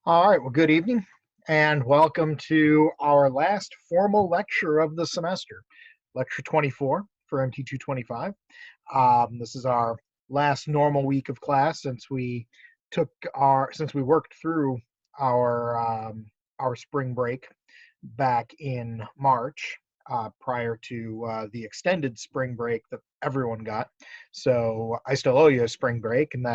All right, well, good evening and welcome to our last formal lecture of the semester, lecture 24 for MT225. This is our last normal week of class since we worked through our spring break back in March, prior to the extended spring break that everyone got. So I still owe you a spring break, and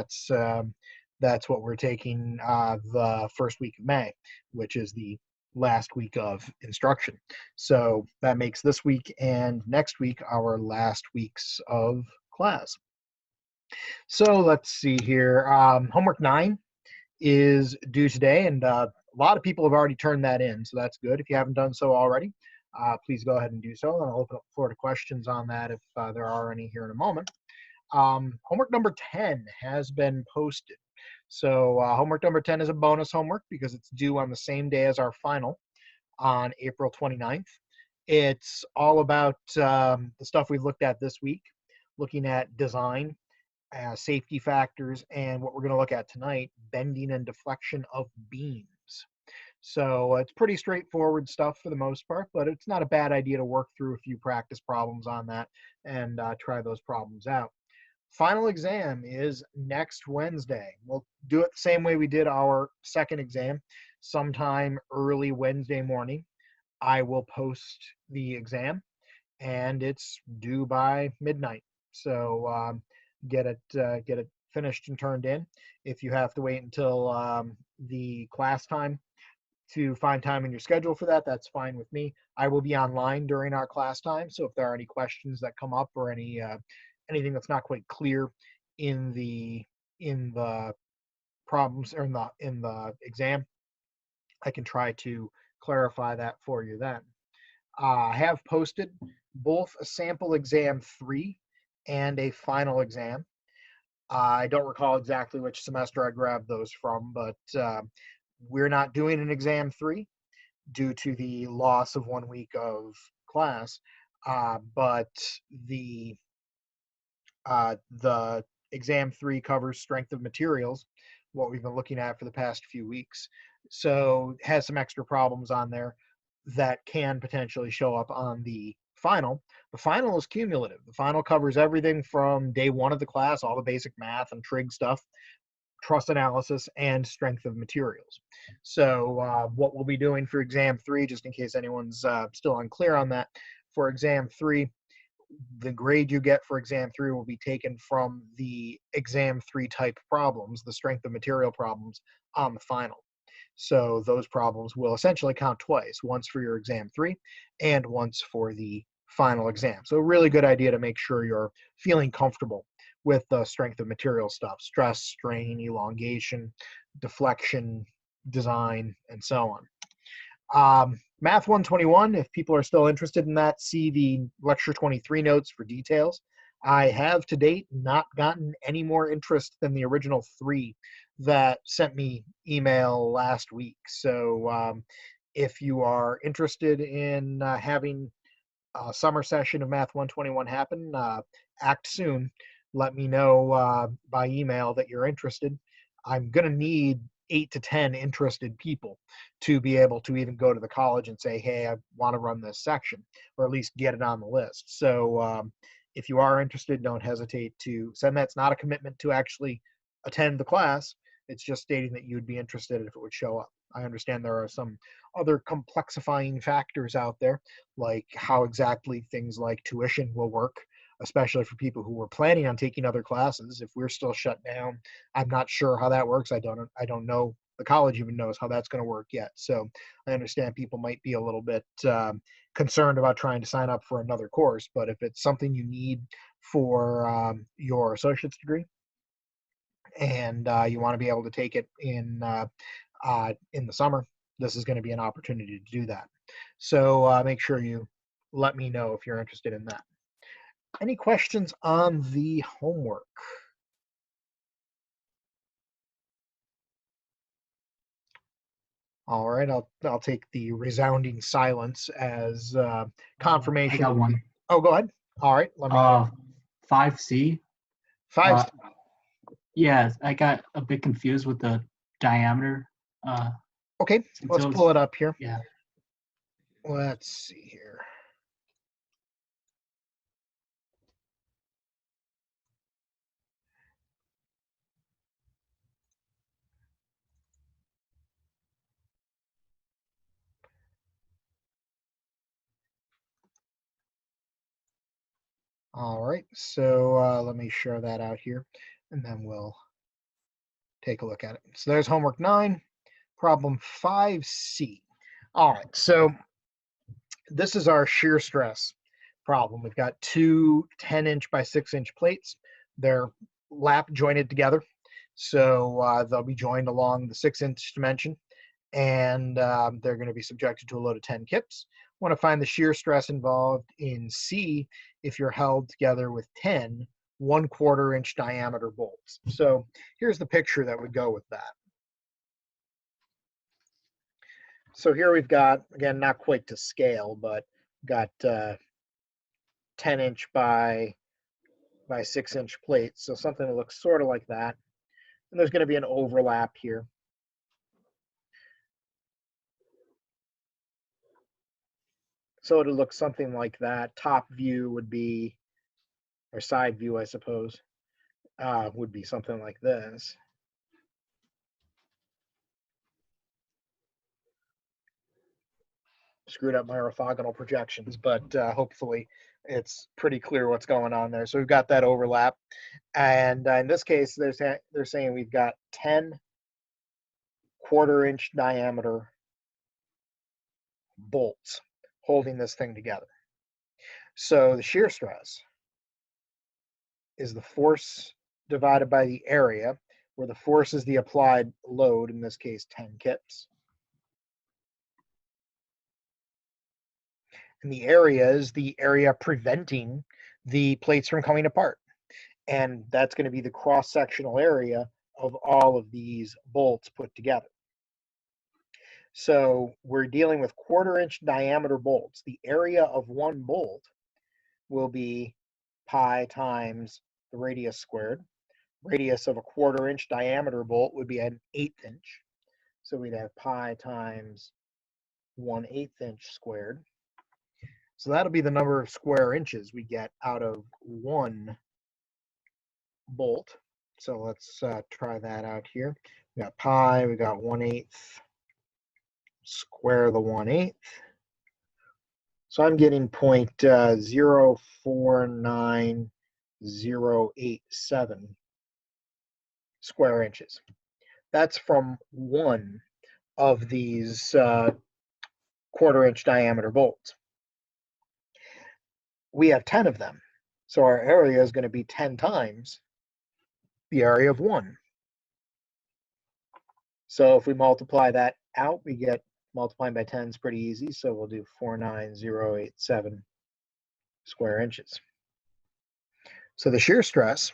that's what we're taking the first week of May, which is the last week of instruction. So that makes this week and next week our last weeks of class. So let's see here. Homework 9 is due today, and a lot of people have already turned that in, so that's good. If you haven't done so already, please go ahead and do so, and I'll open up the floor to questions on that if there are any here in a moment. Homework number 10 has been posted. So homework number 10 is a bonus homework because it's due on the same day as our final on April 29th. It's all about the stuff we've looked at this week, looking at design, safety factors, and what we're going to look at tonight, bending and deflection of beams. So it's pretty straightforward stuff for the most part, but it's not a bad idea to work through a few practice problems on that and try those problems out. Final exam is next Wednesday. We'll do it the same way we did our second exam, sometime early Wednesday morning. I will post the exam, and it's due by midnight. So get it finished and turned in. If you have to wait until the class time to find time in your schedule for that, that's fine with me. I will be online during our class time, so if there are any questions that come up or anything that's not quite clear in the problems or in the exam, I can try to clarify that for you then. I have posted both a sample exam 3 and a final exam. I don't recall exactly which semester I grabbed those from, but we're not doing an exam 3 due to the loss of 1 week of class. But the exam 3 covers strength of materials, what we've been looking at for the past few weeks. So it has some extra problems on there that can potentially show up on the final. The final is cumulative. The final covers everything from day 1 of the class, all the basic math and trig stuff, truss analysis, and strength of materials. So what we'll be doing for exam 3, just in case anyone's still unclear on that, for exam 3, the grade you get for exam 3 will be taken from the exam 3 type problems, the strength of material problems on the final. So those problems will essentially count twice, once for your exam 3 and once for the final exam. So a really good idea to make sure you're feeling comfortable with the strength of material stuff, stress, strain, elongation, deflection, design, and so on. Math 121, if people are still interested in that, see the lecture 23 notes for details. I have to date not gotten any more interest than the original 3 that sent me email last week. So if you are interested in having a summer session of Math 121 happen, act soon. Let me know by email that you're interested. I'm going to need 8 to 10 interested people to be able to even go to the college and say, hey, I want to run this section, or at least get it on the list. So if you are interested, don't hesitate to send that. It's not a commitment to actually attend the class. It's just stating that you would be interested if it would show up. I understand there are some other complexifying factors out there, like how exactly things like tuition will work, especially for people who were planning on taking other classes. If we're still shut down, I'm not sure how that works. I don't know the college even knows how that's going to work yet. So I understand people might be a little bit concerned about trying to sign up for another course, but if it's something you need for your associate's degree and you want to be able to take it in the summer, this is going to be an opportunity to do that. So make sure you let me know if you're interested in that. Any questions on the homework? All right, I'll take the resounding silence as confirmation. I got one. Oh, go ahead. All right, let me. 5C. Five. Yeah, I got a bit confused with the diameter Okay, let's Until pull it up here. yeah. Let's see here. All right, so let me share that out here, and then we'll take a look at it. So there's homework 9, problem 5C. All right, so this is our shear stress problem. We've got two 10-inch by 6-inch plates. They're lap jointed together, so they'll be joined along the 6-inch dimension, and they're going to be subjected to a load of 10 kips. Want to find the shear stress involved in C if you're held together with 10 1/4-inch diameter bolts. So here's the picture that would go with that. So here we've got, again, not quite to scale, but got 10-inch by 6-inch plates. So something that looks sort of like that. And there's going to be an overlap here. So it'll look something like that. Top view would be, or side view, I suppose, would be something like this. Screwed up my orthogonal projections, but hopefully it's pretty clear what's going on there. So we've got that overlap. And in this case, they're saying we've got 10 1/4-inch diameter bolts holding this thing together. So the shear stress is the force divided by the area, where the force is the applied load, in this case 10 kips. And the area is the area preventing the plates from coming apart. And that's going to be the cross-sectional area of all of these bolts put together. So we're dealing with 1/4-inch diameter bolts. The area of one bolt will be pi times the radius squared. Radius of a 1/4-inch diameter bolt would be an 1/8 inch. So we'd have pi times 1/8 inch squared. So that'll be the number of square inches we get out of one bolt. So let's try that out here. We got pi, we got 1/8, square the 1/8. So I'm getting 0.049087 square inches. That's from one of these 1/4-inch diameter bolts. We have 10 of them. So our area is going to be 10 times the area of one. So if we multiply that out, we get, multiplying by 10 is pretty easy. So we'll do 49087 square inches. So the shear stress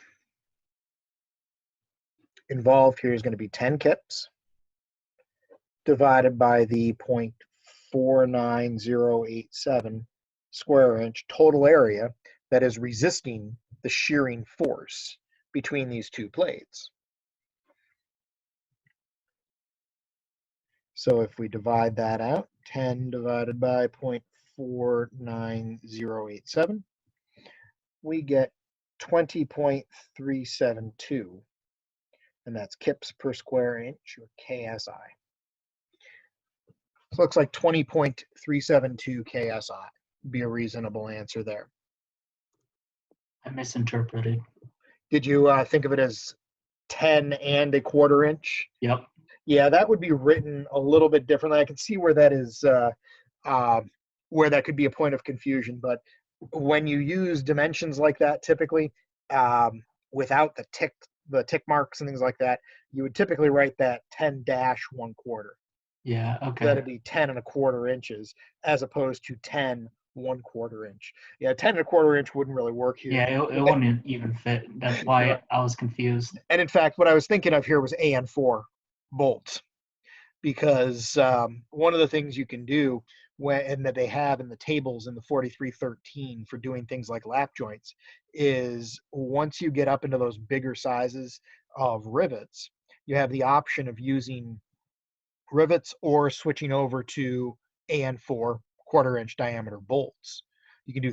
involved here is going to be 10 kips divided by the 0.49087 square inch total area that is resisting the shearing force between these two plates. So if we divide that out, 10 divided by 0.49087, we get 20.372, and that's kips per square inch, or KSI. So it looks like 20.372 KSI would be a reasonable answer there. I misinterpreted. Did you think of it as 10 and a 1/4 inch? Yep. Yeah, that would be written a little bit differently. I can see where that is, where that could be a point of confusion. But when you use dimensions like that, typically, without the tick marks and things like that, you would typically write that 10-1/4. Yeah. Okay. That'd be 10 1/4 inches, as opposed to 10 1/4 inch. Yeah, 10 1/4 inch wouldn't really work here. Yeah, it wouldn't even fit. That's why I was confused. And in fact, what I was thinking of here was AN4 bolts, because one of the things you can do and that they have in the tables in the 4313 for doing things like lap joints is, once you get up into those bigger sizes of rivets, you have the option of using rivets or switching over to AN4 quarter-inch diameter bolts. You can do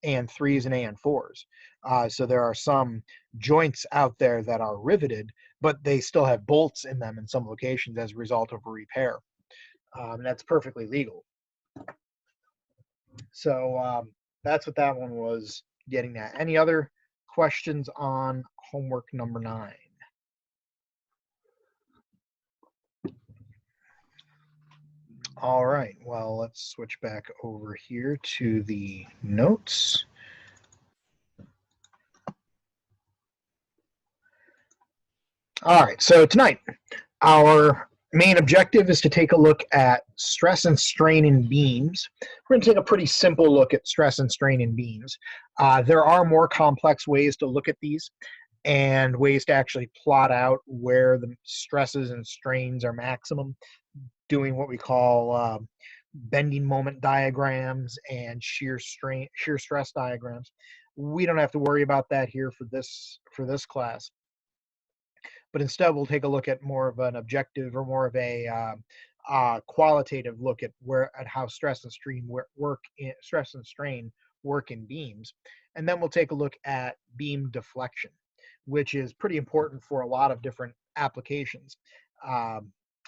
AN3s and AN4s. So there are some joints out there that are riveted, but they still have bolts in them in some locations as a result of a repair. That's perfectly legal. So that's what that one was getting at. Any other questions on homework number 9? All right, well, let's switch back over here to the notes. All right, so tonight, our main objective is to take a look at stress and strain in beams. We're going to take a pretty simple look at stress and strain in beams. There are more complex ways to look at these and ways to actually plot out where the stresses and strains are maximum, doing what we call bending moment diagrams and shear stress diagrams. We don't have to worry about that here for this class, but instead we'll take a look at more of an objective or more of a qualitative look at how stress and strain work in beams, and then we'll take a look at beam deflection, which is pretty important for a lot of different applications.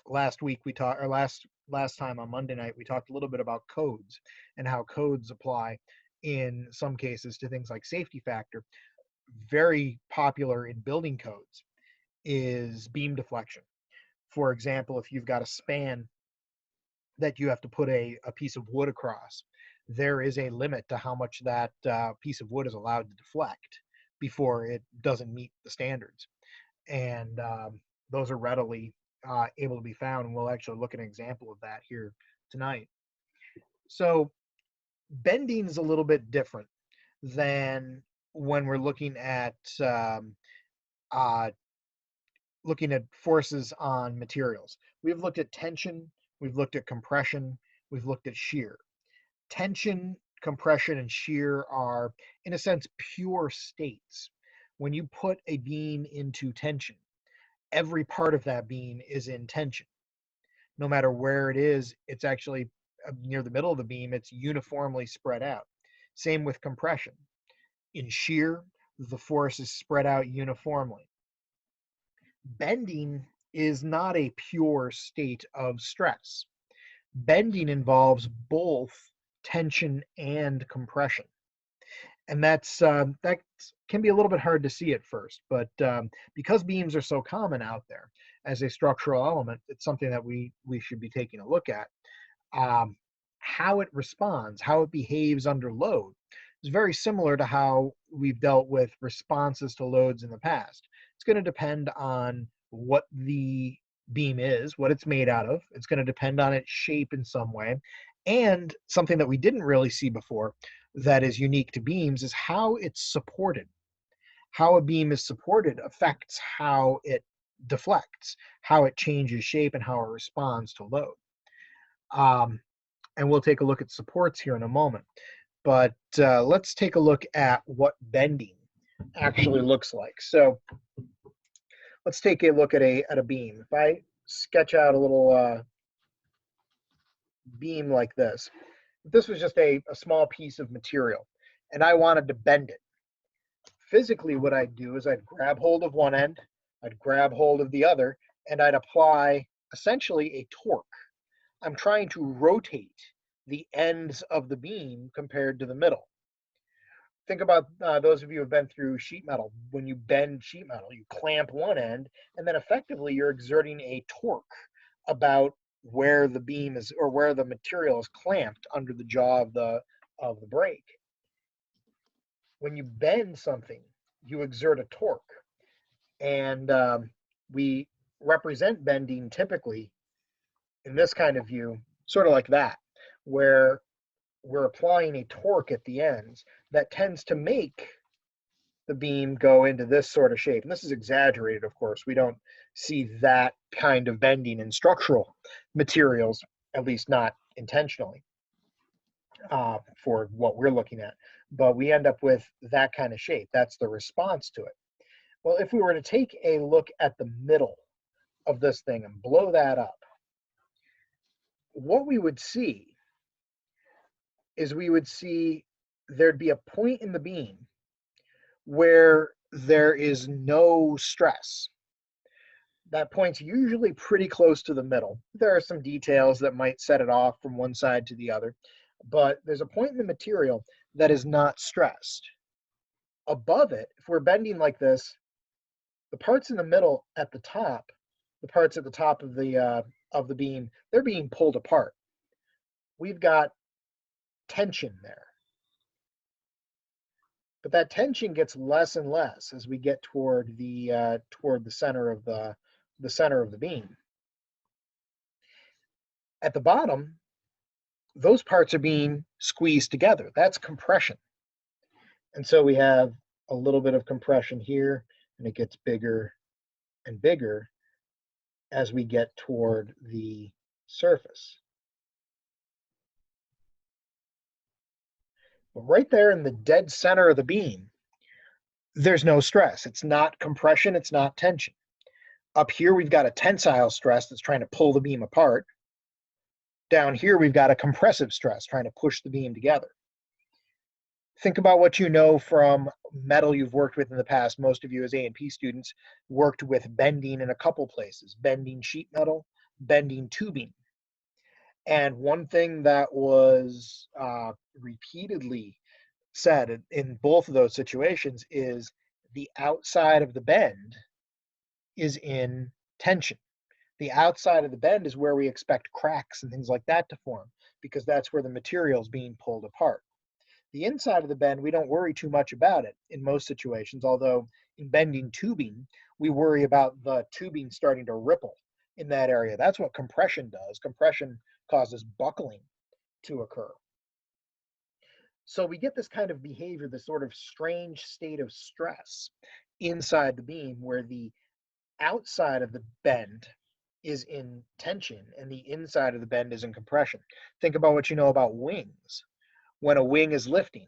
Last week we talked, or last time on Monday night, we talked a little bit about codes and how codes apply in some cases to things like safety factor. Very popular in building codes is beam deflection. For example, if you've got a span that you have to put a piece of wood across, there is a limit to how much that piece of wood is allowed to deflect before it doesn't meet the standards. And those are readily able to be found, and we'll actually look at an example of that here tonight. So bending is a little bit different than when we're looking at forces on materials. We've looked at tension, we've looked at compression, we've looked at shear. Tension, compression, and shear are, in a sense, pure states. When you put a beam into tension, every part of that beam is in tension. No matter where it is, it's actually near the middle of the beam, it's uniformly spread out. Same with compression. In shear, the force is spread out uniformly. Bending is not a pure state of stress. Bending involves both tension and compression. And that can be a little bit hard to see at first, but because beams are so common out there as a structural element, it's something that we should be taking a look at. How it responds, how it behaves under load is very similar to how we've dealt with responses to loads in the past. It's going to depend on what the beam is, what it's made out of. It's going to depend on its shape in some way. And something that we didn't really see before that is unique to beams is how it's supported. How a beam is supported affects how it deflects, how it changes shape, and how it responds to load. And we'll take a look at supports here in a moment. But let's take a look at what bending actually looks like. So let's take a look at a beam. If I sketch out a little beam like this, if this was just a small piece of material and I wanted to bend it, physically what I'd do is I'd grab hold of one end, I'd grab hold of the other, and I'd apply essentially a torque. I'm trying to rotate the ends of the beam compared to the middle. Think about those of you who have been through sheet metal. When you bend sheet metal, you clamp one end, and then effectively you're exerting a torque about where the beam is, or where the material is clamped under the jaw of the brake. When you bend something, you exert a torque, and we represent bending typically in this kind of view, sort of like that, where we're applying a torque at the ends that tends to make the beam go into this sort of shape. And this is exaggerated, of course. We don't see that kind of bending in structural materials, at least not intentionally, for what we're looking at. But we end up with that kind of shape. That's the response to it. Well, if we were to take a look at the middle of this thing and blow that up, what we would see is we would see there'd be a point in the beam where there is no stress. That point's usually pretty close to the middle. There are some details that might set it off from one side to the other, but there's a point in the material that is not stressed. Above it, if we're bending like this, the parts in the middle at the top, the parts at the top of the beam, they're being pulled apart. We've got tension there. But that tension gets less and less as we get toward the center of the center of the beam. At the bottom, those parts are being squeezed together. That's compression. And so we have a little bit of compression here, and it gets bigger and bigger as we get toward the surface. But right there in the dead center of the beam, there's no stress. It's not compression, it's not tension. Up here, we've got a tensile stress that's trying to pull the beam apart. Down here, we've got a compressive stress trying to push the beam together. Think about what you know from metal you've worked with in the past. Most of you as A&P students worked with bending in a couple places, bending sheet metal, bending tubing. And one thing that was repeatedly said in both of those situations is the outside of the bend is in tension. The outside of the bend is where we expect cracks and things like that to form, because that's where the material is being pulled apart. The inside of the bend, we don't worry too much about it in most situations, although in bending tubing, we worry about the tubing starting to ripple in that area. That's what compression does. Compression causes buckling to occur. So we get this kind of behavior, this sort of strange state of stress inside the beam where the outside of the bend is in tension and the inside of the bend is in compression. Think about what you know about wings. When a wing is lifting,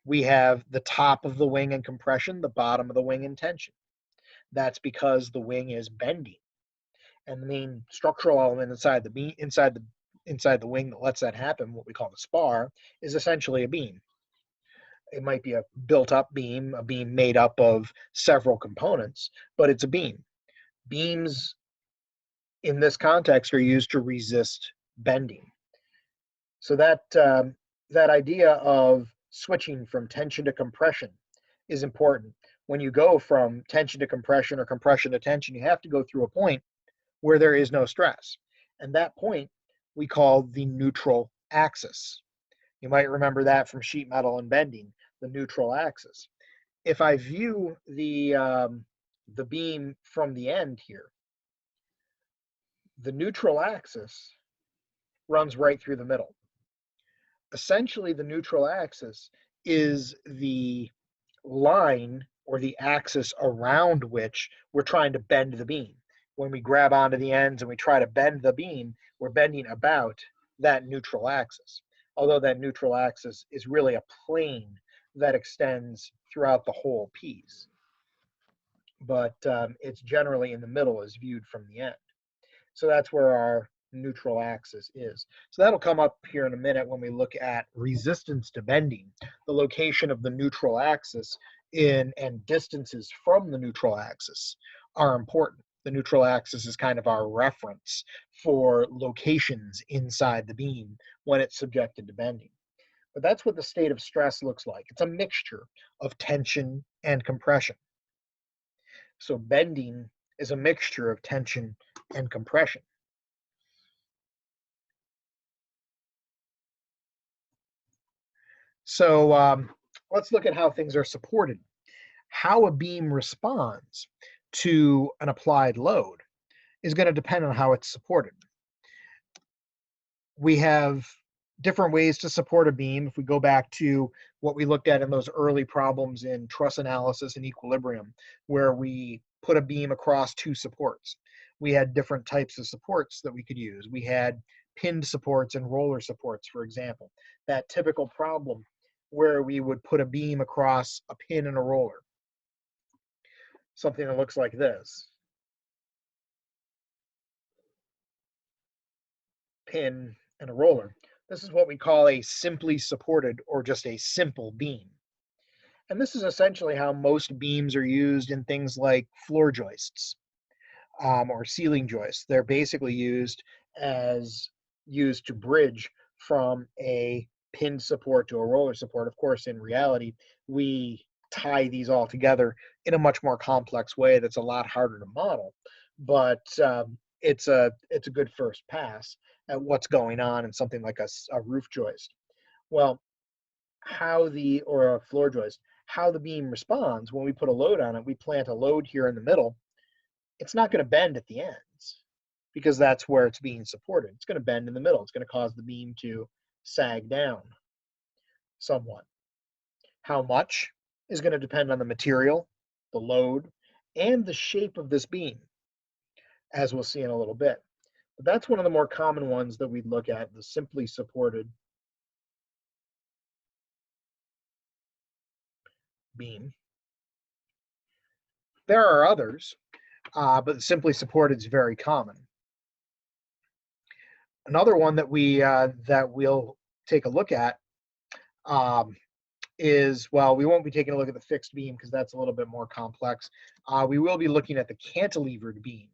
we have the top of the wing in compression, the bottom of the wing in tension. That's because the wing is bending. And the main structural element inside the wing that lets that happen, what we call the spar, is essentially a beam. It might be a built-up beam, a beam made up of several components, but it's a beam. Beams in this context are used to resist bending. So that idea of switching from tension to compression is important. When you go from tension to compression or compression to tension, you have to go through a point where there is no stress. And that point we call the neutral axis. You might remember that from sheet metal and bending, the neutral axis. If I view the beam from the end here, the neutral axis runs right through the middle. Essentially, the neutral axis is the line or the axis around which we're trying to bend the beam. When we grab onto the ends and we try to bend the beam, we're bending about that neutral axis. Although that neutral axis is really a plane that extends throughout the whole piece. But it's generally in the middle as viewed from the end. So that's where our neutral axis is. So that'll come up here in a minute when we look at resistance to bending. The location of the neutral axis and distances from the neutral axis are important. The neutral axis is kind of our reference for locations inside the beam when it's subjected to bending. But that's what the state of stress looks like. It's a mixture of tension and compression. So bending is a mixture of tension and compression. So let's look at how things are supported. How a beam responds to an applied load is going to depend on how it's supported. We have different ways to support a beam. If we go back to what we looked at in those early problems in truss analysis and equilibrium, where we put a beam across two supports, we had different types of supports that we could use. We had pinned supports and roller supports, for example. That typical problem where we would put a beam across a pin and a roller. Something that looks like this. pin, and a roller. This is what we call a simply supported or just a simple beam. And this is essentially how most beams are used in things like floor joists or ceiling joists. They're basically used to bridge from a pin support to a roller support. Of course, in reality, we tie these all together in a much more complex way that's a lot harder to model. But it's a good first pass at what's going on in something like a roof joist. Well, or a floor joist, how the beam responds when we put a load on it, we plant a load here in the middle, it's not going to bend at the ends because that's where it's being supported. It's going to bend in the middle. It's going to cause the beam to sag down somewhat. How much is going to depend on the material, the load, and the shape of this beam, as we'll see in a little bit. But that's one of the more common ones that we'd look at, the simply supported beam. There are others, but simply supported is very common. Another one that we'll take a look at is, well, we won't be taking a look at the fixed beam because that's a little bit more complex. We will be looking at the cantilevered beam.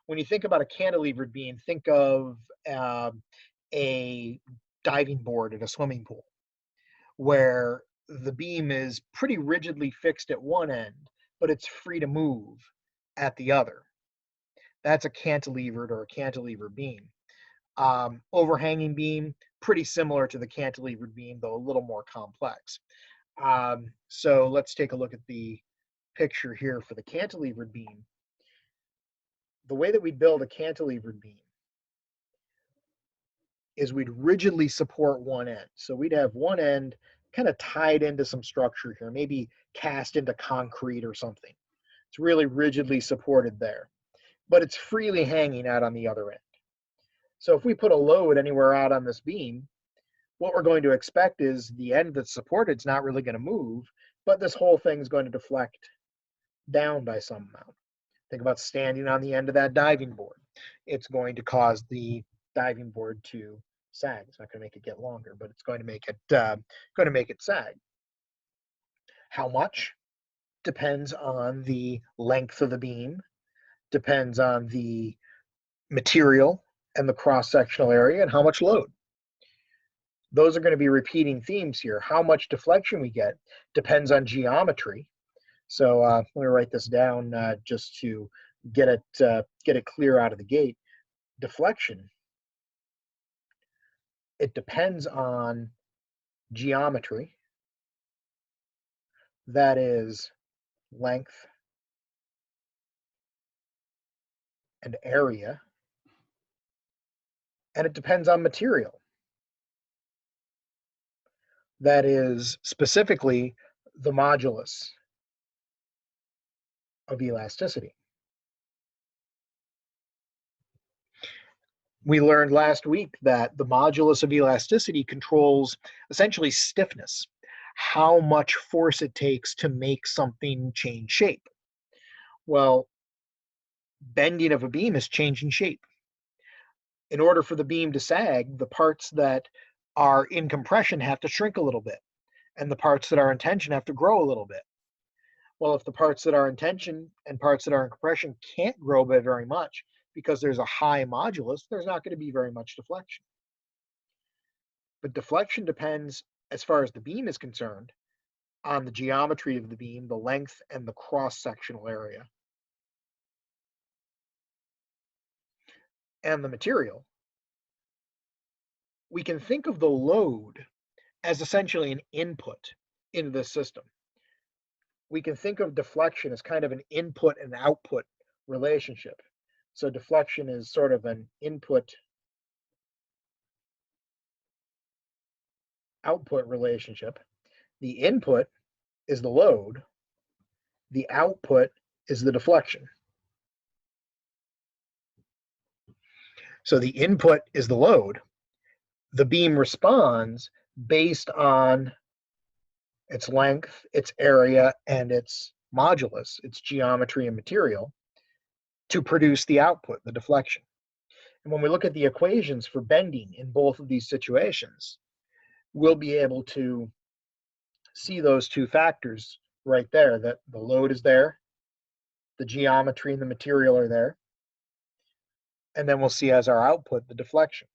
When you think about a cantilevered beam, think of a diving board at a swimming pool, where the beam is pretty rigidly fixed at one end, but it's free to move at the other. That's a cantilevered or a cantilever beam. Overhanging beam, pretty similar to the cantilevered beam, though a little more complex. So let's take a look at the picture here for the cantilevered beam. The way that we build a cantilevered beam is we'd rigidly support one end. So we'd have one end kind of tied into some structure here, maybe cast into concrete or something. It's really rigidly supported there, but it's freely hanging out on the other end. So if we put a load anywhere out on this beam, what we're going to expect is the end that's supported is not really going to move, but this whole thing is going to deflect down by some amount. Think about standing on the end of that diving board. It's going to cause the diving board to sag. It's not going to make it get longer, but it's going to make it sag. How much? Depends on the length of the beam, depends on the material and the cross-sectional area, and how much load. Those are going to be repeating themes here. How much deflection we get depends on geometry. So let me write this down just to get it clear out of the gate. Deflection, it depends on geometry. That is length and area, and it depends on material. That is specifically the modulus of elasticity. We learned last week that the modulus of elasticity controls essentially stiffness, how much force it takes to make something change shape. Well, bending of a beam is changing shape. In order for the beam to sag, the parts that are in compression have to shrink a little bit, and the parts that are in tension have to grow a little bit. Well, if the parts that are in tension and parts that are in compression can't grow by very much because there's a high modulus, there's not going to be very much deflection. But deflection depends, as far as the beam is concerned, on the geometry of the beam, the length, and the cross-sectional area. And the material. We can think of the load as essentially an input into the system. We can think of deflection as kind of an input and output relationship. So deflection is sort of an input-output relationship. The input is the load. The output is the deflection. So the input is the load. The beam responds based on its length, its area, and its modulus, its geometry and material, to produce the output, the deflection. And when we look at the equations for bending in both of these situations, we'll be able to see those two factors right there, that the load is there, the geometry and the material are there, and then we'll see as our output the deflection.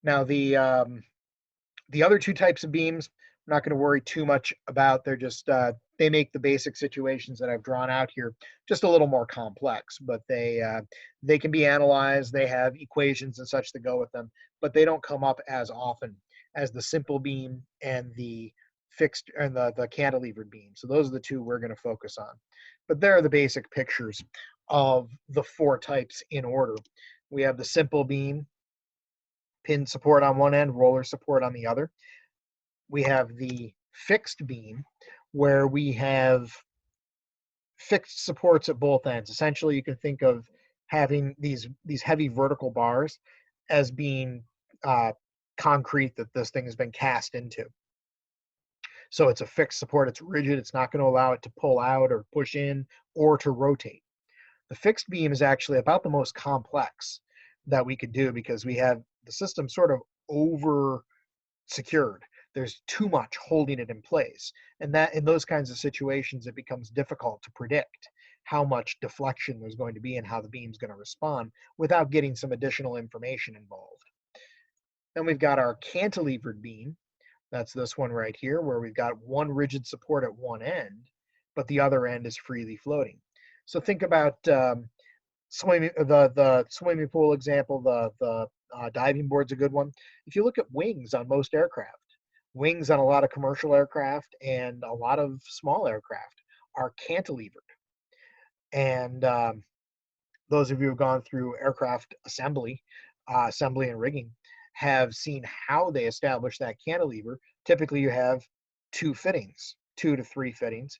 Now the other two types of beams, I'm not going to worry too much about. They're just they make the basic situations that I've drawn out here just a little more complex, but they can be analyzed. They have equations and such that go with them, but they don't come up as often as the simple beam and the fixed and the cantilevered beam. So those are the two we're going to focus on. But there are the basic pictures of the four types in order. We have the simple beam, pin support on one end, roller support on the other. We have the fixed beam, where we have fixed supports at both ends. Essentially, you can think of having these heavy vertical bars as being concrete that this thing has been cast into. So it's a fixed support. It's rigid. It's not going to allow it to pull out or push in or to rotate. The fixed beam is actually about the most complex that we could do, because we have the system sort of over secured. There's too much holding it in place. And that in those kinds of situations, it becomes difficult to predict how much deflection there's going to be and how the beam's going to respond without getting some additional information involved. Then we've got our cantilevered beam. That's this one right here, where we've got one rigid support at one end, but the other end is freely floating. So think about swimming, the swimming pool example, the diving board's a good one. If you look at wings on most aircraft, wings on a lot of commercial aircraft and a lot of small aircraft are cantilevered. And those of you who've gone through aircraft assembly and rigging have seen how they establish that cantilever. Typically, you have two fittings, 2 to 3 fittings,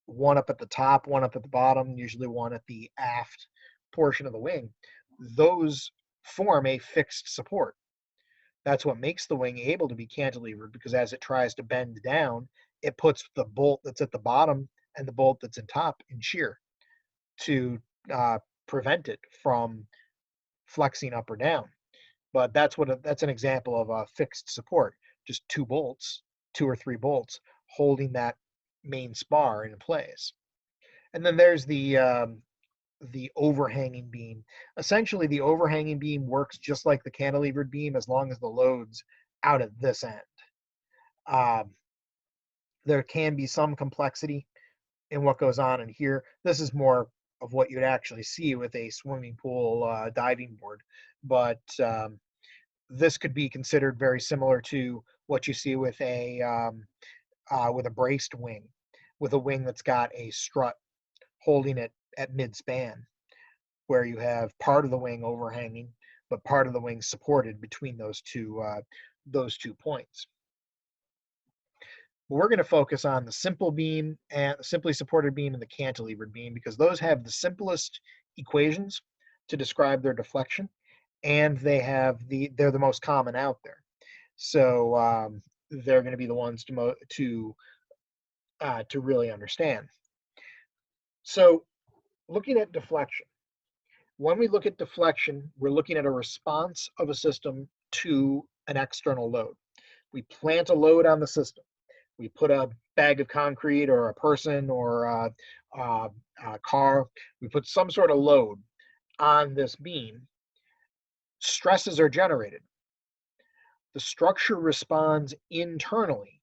one up at the top, one up at the bottom, usually one at the aft portion of the wing. Those form a fixed support. That's what makes the wing able to be cantilevered, because as it tries to bend down, it puts the bolt that's at the bottom and the bolt that's in top in shear to prevent it from flexing up or down. But that's an example of a fixed support, just 2 bolts, 2 or 3 bolts holding that main spar in place. And then there's the overhanging beam. Essentially, the overhanging beam works just like the cantilevered beam as long as the load's out at this end. There can be some complexity in what goes on in here. This is more of what you'd actually see with a swimming pool diving board, but this could be considered very similar to what you see with a braced wing, with a wing that's got a strut holding it at mid-span, where you have part of the wing overhanging, but part of the wing supported between those two points. But we're going to focus on the simple beam and the simply supported beam and the cantilevered beam, because those have the simplest equations to describe their deflection, and they're the most common out there. So they're going to be the ones to really understand. So looking at deflection, when we look at deflection, we're looking at a response of a system to an external load. We plant a load on the system. We put a bag of concrete or a person or a car. We put some sort of load on this beam. Stresses are generated. The structure responds internally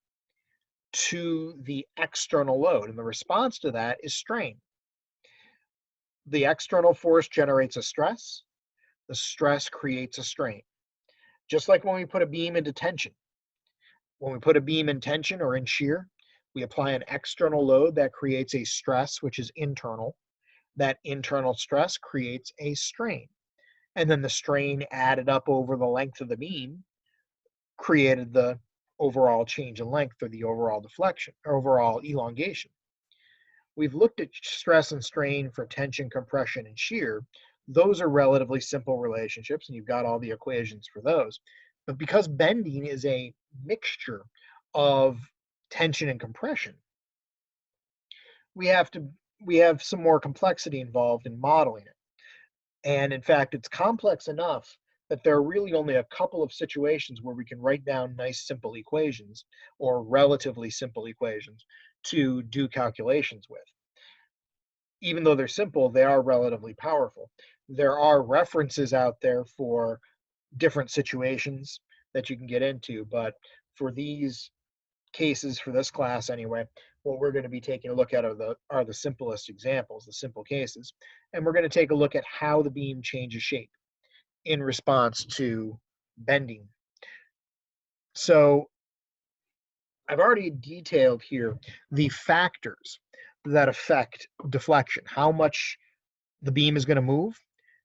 to the external load, and the response to that is strain. The external force generates a stress. The stress creates a strain. Just like when we put a beam into tension. When we put a beam in tension or in shear, we apply an external load that creates a stress, which is internal. That internal stress creates a strain. And then the strain added up over the length of the beam created the overall change in length, or the overall deflection, or overall elongation. We've looked at stress and strain for tension, compression, and shear. Those are relatively simple relationships, and you've got all the equations for those. But because bending is a mixture of tension and compression, we have to we have some more complexity involved in modeling it. And in fact, it's complex enough that there are really only a couple of situations where we can write down nice simple equations or relatively simple equations to do calculations with. Even though they're simple, they are relatively powerful. There are references out there for different situations that you can get into, but for these cases, for this class anyway, what we're going to be taking a look at are the simplest examples, the simple cases, and we're going to take a look at how the beam changes shape in response to bending. So I've already detailed here the factors that affect deflection. How much the beam is going to move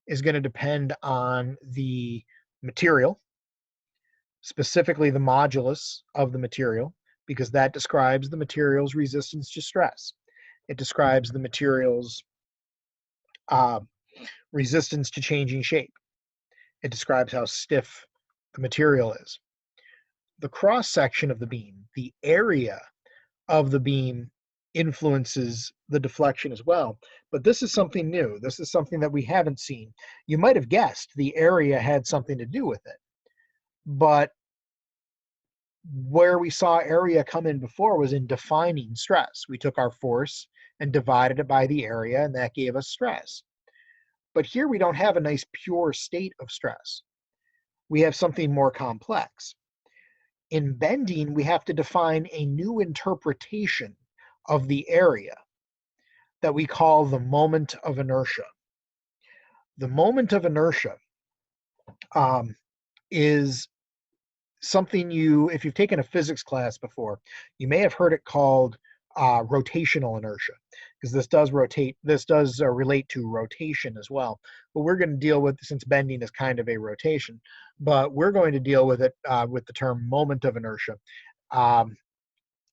is going to depend on the material, specifically the modulus of the material, because that describes the material's resistance to stress. It describes the material's uh, resistance to changing shape. It describes how stiff the material is. The cross section of the beam, the area of the beam, influences the deflection as well. But this is something new. This is something that we haven't seen. You might have guessed the area had something to do with it. But where we saw area come in before was in defining stress. We took our force and divided it by the area, and that gave us stress. But here we don't have a nice pure state of stress. We have something more complex. In bending, we have to define a new interpretation of the area that we call the moment of inertia. The moment of inertia is something if you've taken a physics class before, you may have heard it called rotational inertia, because this does relate to rotation as well. But we're going to deal with, since bending is kind of a rotation, but we're going to deal with it with the term moment of inertia.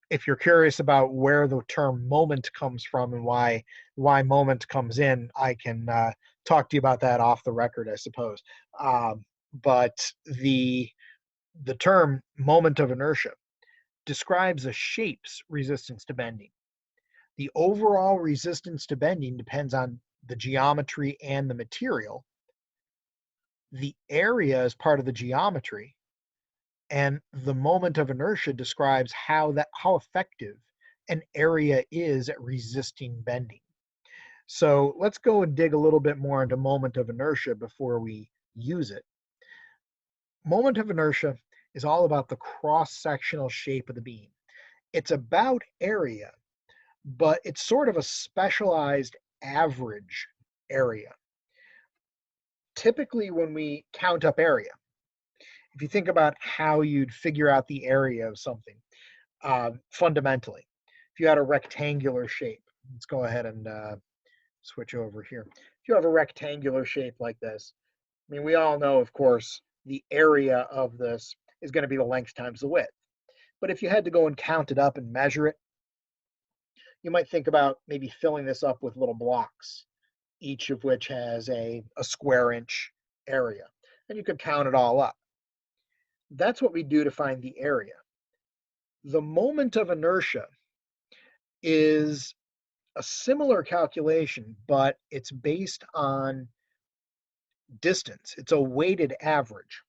If you're curious about where the term moment comes from and why moment comes in, I can talk to you about that off the record, I suppose. But the term moment of inertia describes a shape's resistance to bending. The overall resistance to bending depends on the geometry and the material. The area is part of the geometry, and the moment of inertia describes how effective an area is at resisting bending. So let's go and dig a little bit more into moment of inertia before we use it. Moment of inertia is all about the cross-sectional shape of the beam. It's about area, but it's sort of a specialized average area. Typically, when we count up area, if you think about how you'd figure out the area of something, fundamentally, if you had a rectangular shape, let's go ahead and switch over here. If you have a rectangular shape like this, I mean, we all know, of course, the area of this is going to be the length times the width. But if you had to go and count it up and measure it, you might think about maybe filling this up with little blocks, each of which has a square inch area. And you could count it all up. That's what we do to find the area. The moment of inertia is a similar calculation, but it's based on distance. It's a weighted average.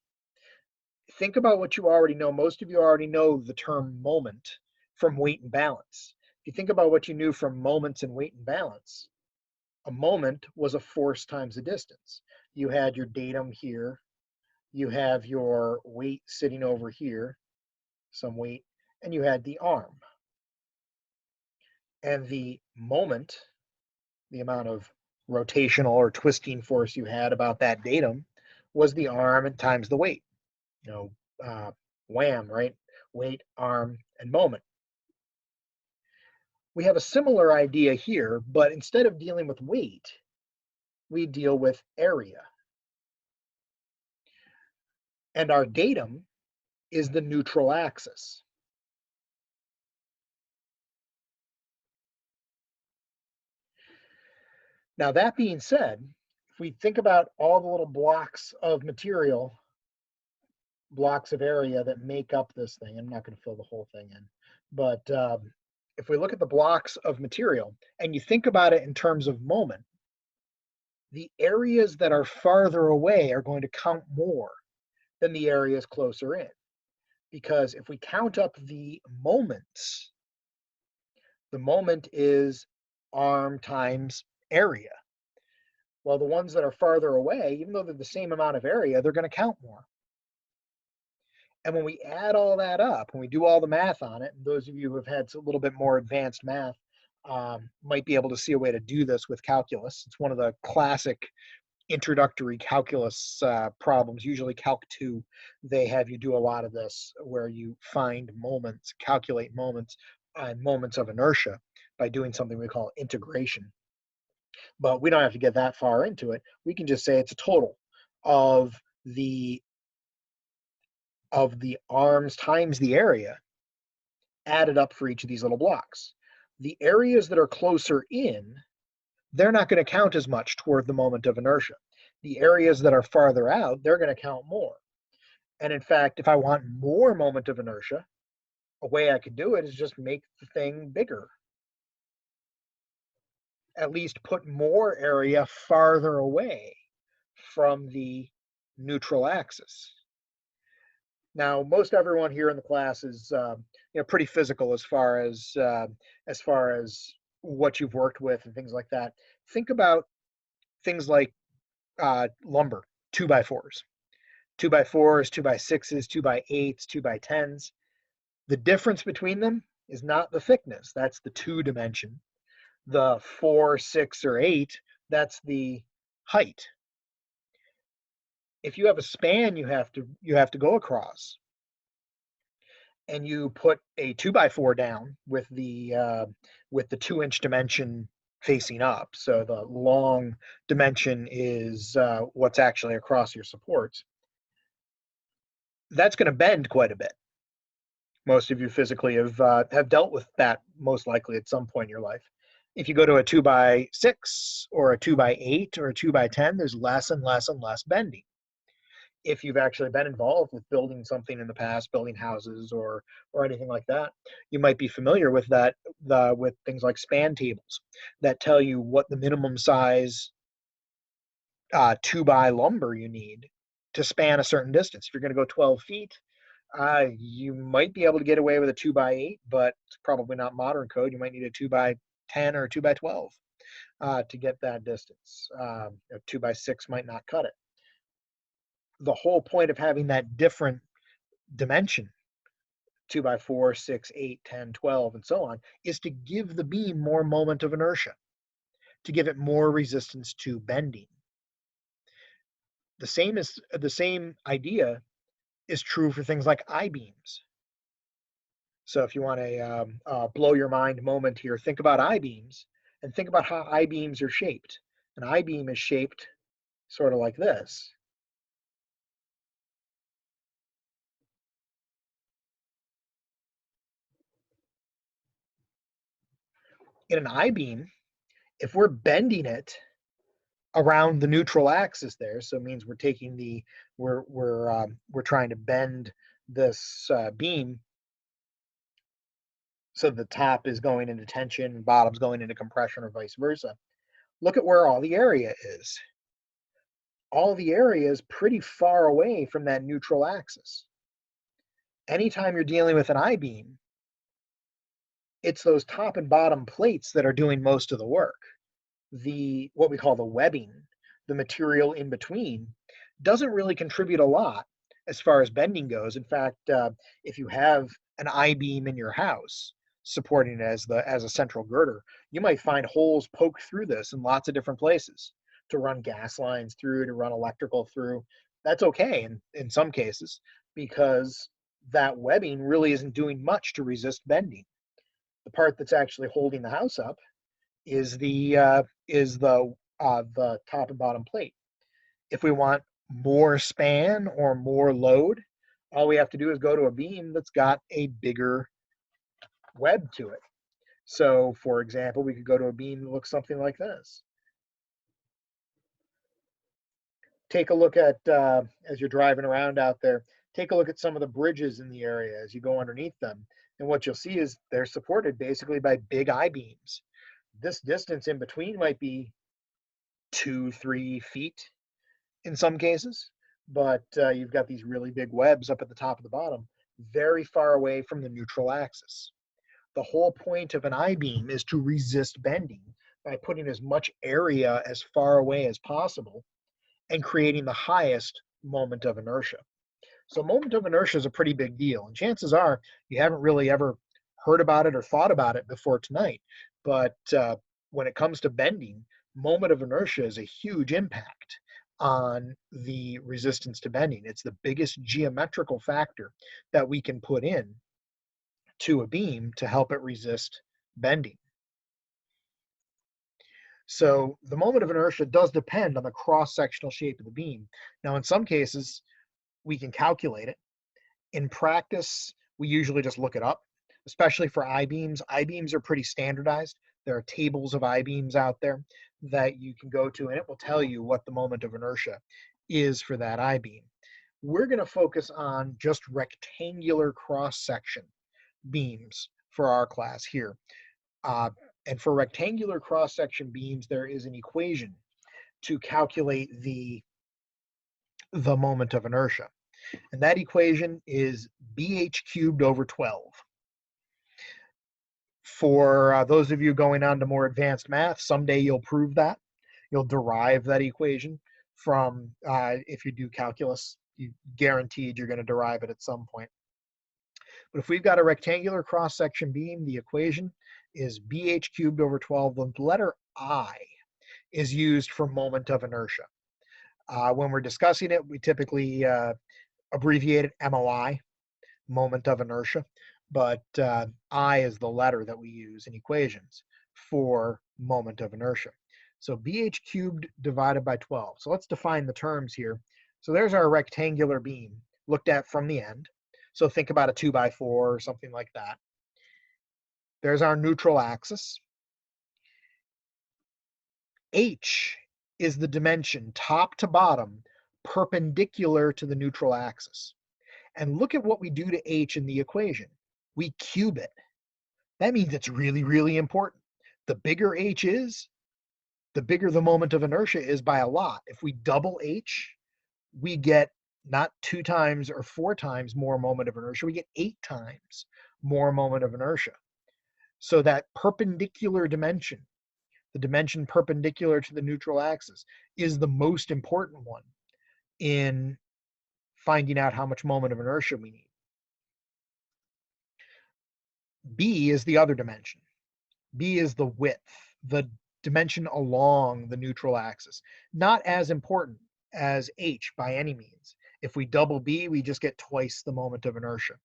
Think about what you already know. Most of you already know the term moment from weight and balance. If you think about what you knew from moments and weight and balance, a moment was a force times a distance. You had your datum here, you have your weight sitting over here, some weight, and you had the arm. And the moment, the amount of rotational or twisting force you had about that datum, was the arm and times the weight. Wham, right? Weight, arm, and moment. We have a similar idea here, but instead of dealing with weight, we deal with area. And our datum is the neutral axis. Now, that being said, if we think about all the little blocks of material, blocks of area that make up this thing, I'm not going to fill the whole thing in, but if we look at the blocks of material and you think about it in terms of moment, the areas that are farther away are going to count more than the areas closer in. Because if we count up the moments, the moment is arm times area. Well, the ones that are farther away, even though they're the same amount of area, they're going to count more. And when we add all that up, when we do all the math on it, and those of you who have had a little bit more advanced math might be able to see a way to do this with calculus. It's one of the classic introductory calculus problems, usually Calc 2. They have you do a lot of this where you find moments, calculate moments, and moments of inertia by doing something we call integration. But we don't have to get that far into it. We can just say it's a total of the arms times the area added up for each of these little blocks. The areas that are closer in, they're not going to count as much toward the moment of inertia. The areas that are farther out, they're going to count more. And in fact, if I want more moment of inertia, a way I could do it is just make the thing bigger. At least put more area farther away from the neutral axis. Now, most everyone here in the class is pretty physical as far as what you've worked with and things like that. Think about things like lumber, 2x4s, 2x4s, 2x6s, 2x8s, 2x10s. The difference between them is not the thickness. That's the 2 dimension. The 4, 6, or 8, that's the height. If you have a span you have to go across, and you put a 2x4 down with the 2-inch dimension facing up, so the long dimension is what's actually across your supports, that's going to bend quite a bit. Most of you physically have dealt with that most likely at some point in your life. If you go to a 2x6 or a 2x8 or a 2x10, there's less and less and less bending. If you've actually been involved with building something in the past, building houses or anything like that, you might be familiar with that, with things like span tables that tell you what the minimum size 2x lumber you need to span a certain distance. If you're going to go 12 feet, you might be able to get away with a 2x8, but it's probably not modern code. You might need a 2x10 or a 2x12 to get that distance. A 2x6 might not cut it. The whole point of having that different dimension, 2x4, 6, 8, 10, 12, and so on, is to give the beam more moment of inertia, to give it more resistance to bending. The same idea is true for things like I-beams. So if you want a blow your mind moment here, think about I-beams and think about how I-beams are shaped. An I-beam is shaped sort of like this. In an I-beam, if we're bending it around the neutral axis there, so it means we're taking we're trying to bend this beam so the top is going into tension and bottom's going into compression or vice versa. Look at where all the area is. All the area is pretty far away from that neutral axis. Anytime you're dealing with an I-beam, it's those top and bottom plates that are doing most of the work. What we call the webbing, the material in between, doesn't really contribute a lot as far as bending goes. In fact, if you have an I-beam in your house supporting it as a central girder, you might find holes poked through this in lots of different places to run gas lines through, to run electrical through. That's okay in some cases, because that webbing really isn't doing much to resist bending. The part that's actually holding the house up is the top and bottom plate. If we want more span or more load, all we have to do is go to a beam that's got a bigger web to it. So, for example, we could go to a beam that looks something like this. Take a look at, as you're driving around out there, take a look at some of the bridges in the area as you go underneath them. And what you'll see is they're supported basically by big I-beams. This distance in between might be 2-3 feet in some cases, but you've got these really big webs up at the top of the bottom, very far away from the neutral axis. The whole point of an I-beam is to resist bending by putting as much area as far away as possible and creating the highest moment of inertia. So moment of inertia is a pretty big deal, and chances are you haven't really ever heard about it or thought about it before tonight. But when it comes to bending, moment of inertia is a huge impact on the resistance to bending. It's the biggest geometrical factor that we can put in to a beam to help it resist bending. So the moment of inertia does depend on the cross-sectional shape of the beam. Now, in some cases, we can calculate it. In practice, we usually just look it up, especially for I-beams. I-beams are pretty standardized. There are tables of I-beams out there that you can go to, and it will tell you what the moment of inertia is for that I-beam. We're going to focus on just rectangular cross-section beams for our class here. And for rectangular cross-section beams, there is an equation to calculate the moment of inertia. And that equation is BH cubed over 12. For those of you going on to more advanced math, someday you'll prove that. You'll derive that equation from, if you do calculus, you guaranteed you're going to derive it at some point. But if we've got a rectangular cross-section beam, the equation is BH cubed over 12. The letter I is used for moment of inertia. When we're discussing it, we typically abbreviate it MOI, moment of inertia, but I is the letter that we use in equations for moment of inertia. So BH cubed divided by 12. So let's define the terms here. So there's our rectangular beam looked at from the end. So think about a 2x4 or something like that. There's our neutral axis. H is the dimension top to bottom perpendicular to the neutral axis. And look at what we do to H in the equation. We cube it. That means it's really, really important. The bigger H is, the bigger the moment of inertia is by a lot. If we double H, we get not 2 times or 4 times more moment of inertia, we get 8 times more moment of inertia. So that perpendicular dimension, the dimension perpendicular to the neutral axis, is the most important one in finding out how much moment of inertia we need. B is the other dimension. B is the width, the dimension along the neutral axis. Not as important as H by any means. If we double B, we just get twice the moment of inertia.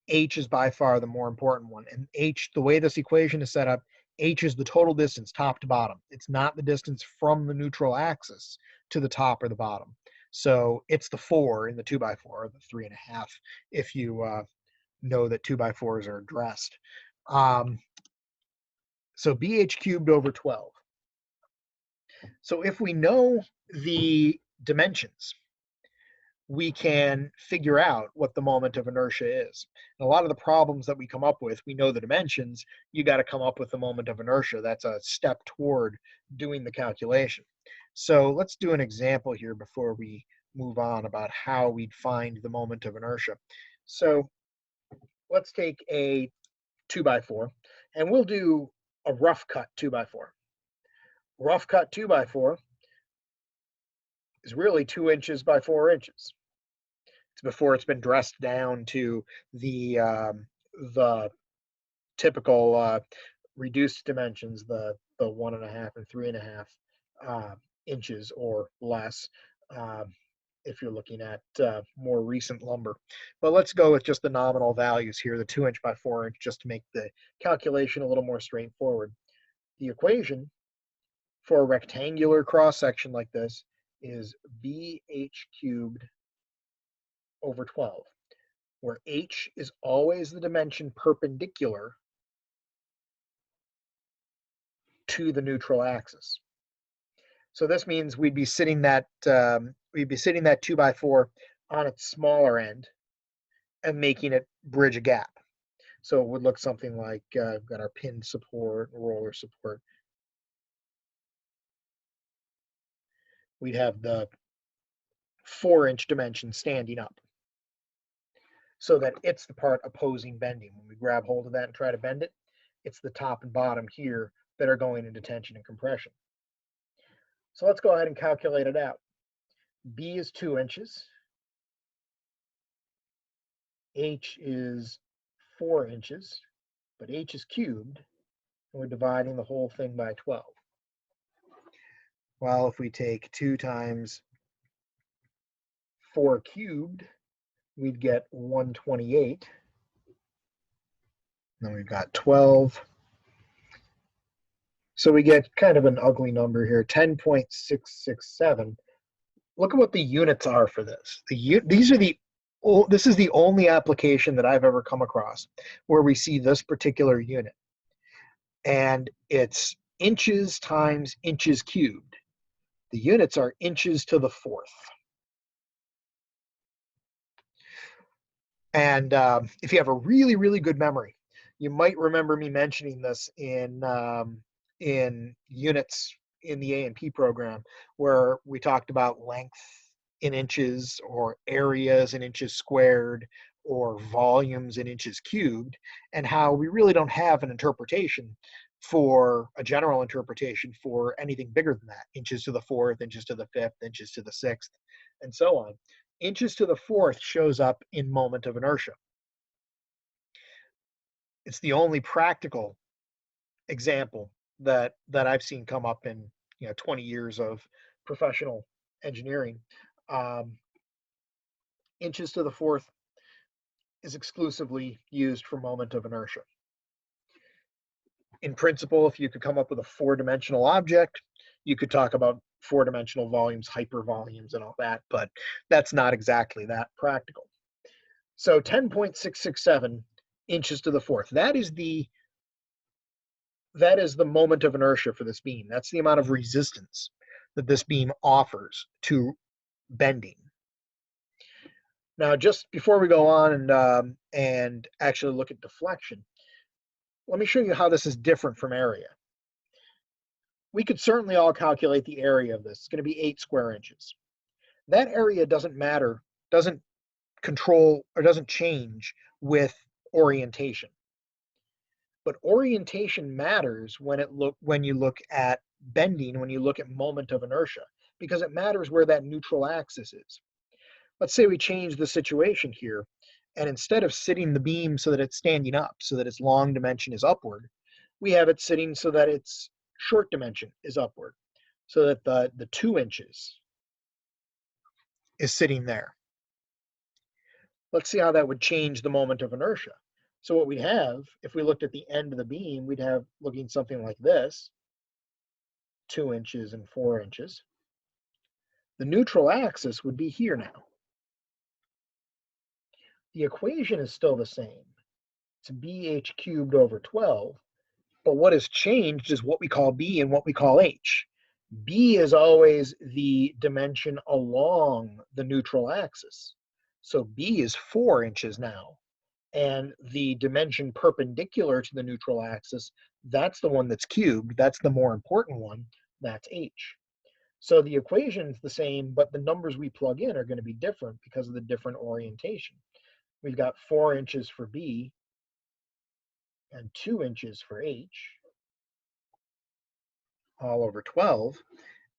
H is by far the more important one. And H, the way this equation is set up, H is the total distance top to bottom. It's not the distance from the neutral axis to the top or the bottom. So it's the 4 in the 2x4, or the 3.5 if you know that 2x4s are addressed. So BH cubed over 12. So if we know the dimensions, we can figure out what the moment of inertia is. And a lot of the problems that we come up with, we know the dimensions, you got to come up with the moment of inertia. That's a step toward doing the calculation. So let's do an example here before we move on about how we'd find the moment of inertia. So let's take a 2x4, and we'll do a rough cut 2x4. Rough cut 2x4 is really 2 inches by 4 inches. It's before it's been dressed down to the typical reduced dimensions, the 1.5 and 3.5 inches or less, if you're looking at more recent lumber. But let's go with just the nominal values here, the 2 inch by 4 inch, just to make the calculation a little more straightforward. The equation for a rectangular cross section like this is BH cubed over 12, where H is always the dimension perpendicular to the neutral axis. So this means we'd be sitting that 2x4 on its smaller end, and making it bridge a gap. So it would look something like we've got our pin support, roller support. We'd have the 4-inch dimension standing up so that it's the part opposing bending. When we grab hold of that and try to bend it, it's the top and bottom here that are going into tension and compression. So let's go ahead and calculate it out. B is 2 inches. H is 4 inches, but H is cubed, and we're dividing the whole thing by 12. Well, if we take 2 times 4 cubed, we'd get 128. Then we've got 12. So we get kind of an ugly number here, 10.667. Look at what the units are for this. This is the only application that I've ever come across where we see this particular unit. And it's inches times inches cubed. The units are inches to the 4th. And if you have a really, really good memory, you might remember me mentioning this in units in the A&P program, where we talked about length in inches, or areas in inches squared, or volumes in inches cubed, and how we really don't have an interpretation for a general interpretation for anything bigger than that. Inches to the 4th, inches to the 5th, inches to the 6th, and so on. Inches to the 4th shows up in moment of inertia. It's the only practical example that I've seen come up in 20 years of professional engineering. Inches to the 4th is exclusively used for moment of inertia. In principle, if you could come up with a 4-dimensional object, you could talk about 4-dimensional volumes, hypervolumes, and all that, but that's not exactly that practical. So 10.667 inches to the 4th. That is the moment of inertia for this beam. That's the amount of resistance that this beam offers to bending. Now, just before we go on and actually look at deflection, let me show you how this is different from area. We could certainly all calculate the area of this. It's going to be 8 square inches. That area doesn't matter, doesn't control, or doesn't change with orientation. But orientation matters when you look at bending, when you look at moment of inertia, because it matters where that neutral axis is. Let's say we change the situation here, and instead of sitting the beam so that it's standing up, so that its long dimension is upward, we have it sitting so that its short dimension is upward, so that the 2 inches is sitting there. Let's see how that would change the moment of inertia. So what we'd have, if we looked at the end of the beam, we'd have looking something like this, 2 inches and 4 inches. The neutral axis would be here now. The equation is still the same. It's BH cubed over 12, but what has changed is what we call B and what we call H. B is always the dimension along the neutral axis. So B is 4 inches now. And the dimension perpendicular to the neutral axis, that's the one that's cubed. That's the more important one. That's H. So the equation is the same, but the numbers we plug in are going to be different because of the different orientation. We've got 4 inches for B and 2 inches for H, all over 12.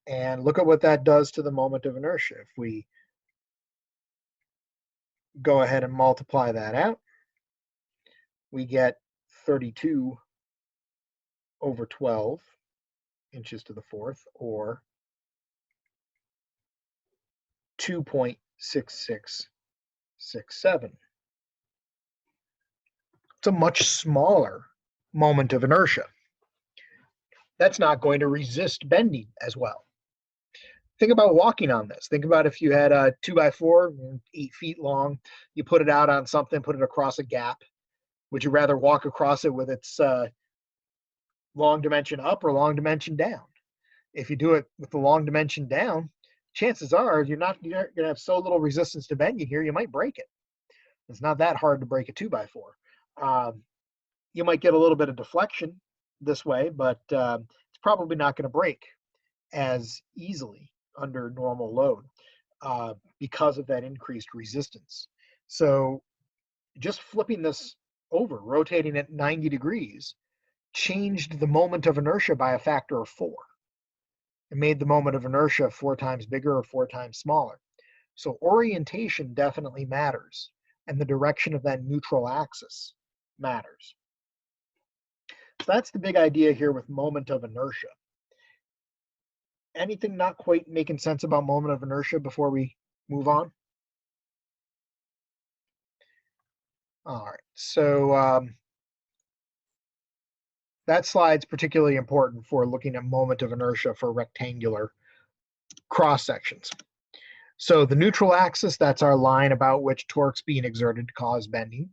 And look at what that does to the moment of inertia. If we go ahead and multiply that out, we get 32 over 12 inches to the 4th, or 2.6667. It's a much smaller moment of inertia. That's not going to resist bending as well. Think about walking on this. Think about if you had a 2x4, 8 feet long, you put it out on something, put it across a gap. Would you rather walk across it with its long dimension up or long dimension down? If you do it with the long dimension down, chances are you're not going to have so little resistance to bending here, you might break it. It's not that hard to break a 2x4. You might get a little bit of deflection this way, but it's probably not going to break as easily under normal load because of that increased resistance. So just flipping this over, rotating it 90 degrees, changed the moment of inertia by a factor of 4. It made the moment of inertia 4 times bigger or 4 times smaller. So orientation definitely matters, and the direction of that neutral axis matters. So that's the big idea here with moment of inertia. Anything not quite making sense about moment of inertia before we move on? All right, so that slide's particularly important for looking at moment of inertia for rectangular cross sections. So the neutral axis, that's our line about which torque's being exerted to cause bending.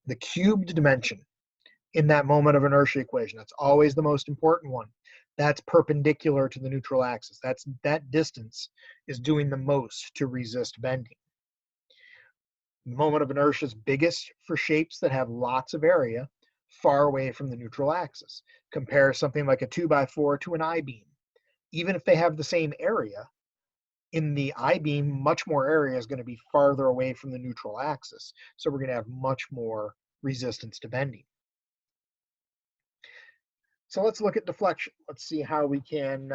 The cubed dimension in that moment of inertia equation, that's always the most important one. That's perpendicular to the neutral axis. That distance is doing the most to resist bending. The moment of inertia is biggest for shapes that have lots of area far away from the neutral axis. Compare something like a 2x4 to an I-beam. Even if they have the same area, in the I-beam, much more area is going to be farther away from the neutral axis. So we're going to have much more resistance to bending. So let's look at deflection. Let's see how we can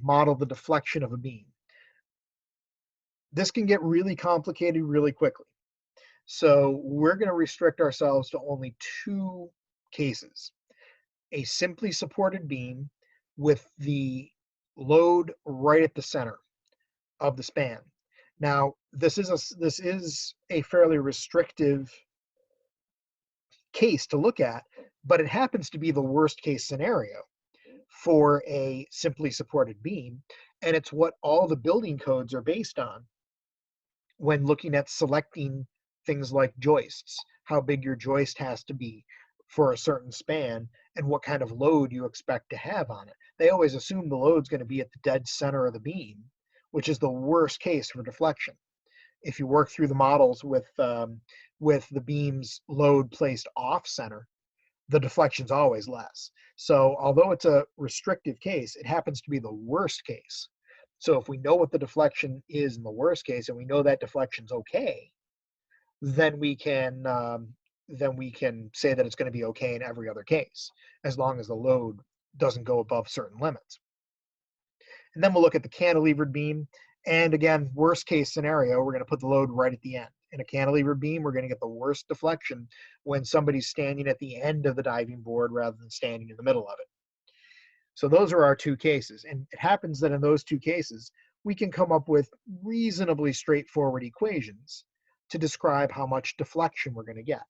model the deflection of a beam. This can get really complicated really quickly. So we're going to restrict ourselves to only 2 cases. A simply supported beam with the load right at the center of the span. Now, this is a fairly restrictive case to look at, but it happens to be the worst case scenario for a simply supported beam, and it's what all the building codes are based on when looking at selecting things like joists, how big your joist has to be for a certain span, and what kind of load you expect to have on it. They always assume the load's going to be at the dead center of the beam, which is the worst case for deflection. If you work through the models with the beam's load placed off center, the deflection's always less. So although it's a restrictive case, it happens to be the worst case. So if we know what the deflection is in the worst case, and we know that deflection's okay, then we can say that it's going to be okay in every other case, as long as the load doesn't go above certain limits. And then we'll look at the cantilevered beam. And again, worst case scenario, we're going to put the load right at the end. In a cantilevered beam, we're going to get the worst deflection when somebody's standing at the end of the diving board rather than standing in the middle of it. So those are our 2 cases. And it happens that in those 2 cases, we can come up with reasonably straightforward equations to describe how much deflection we're going to get.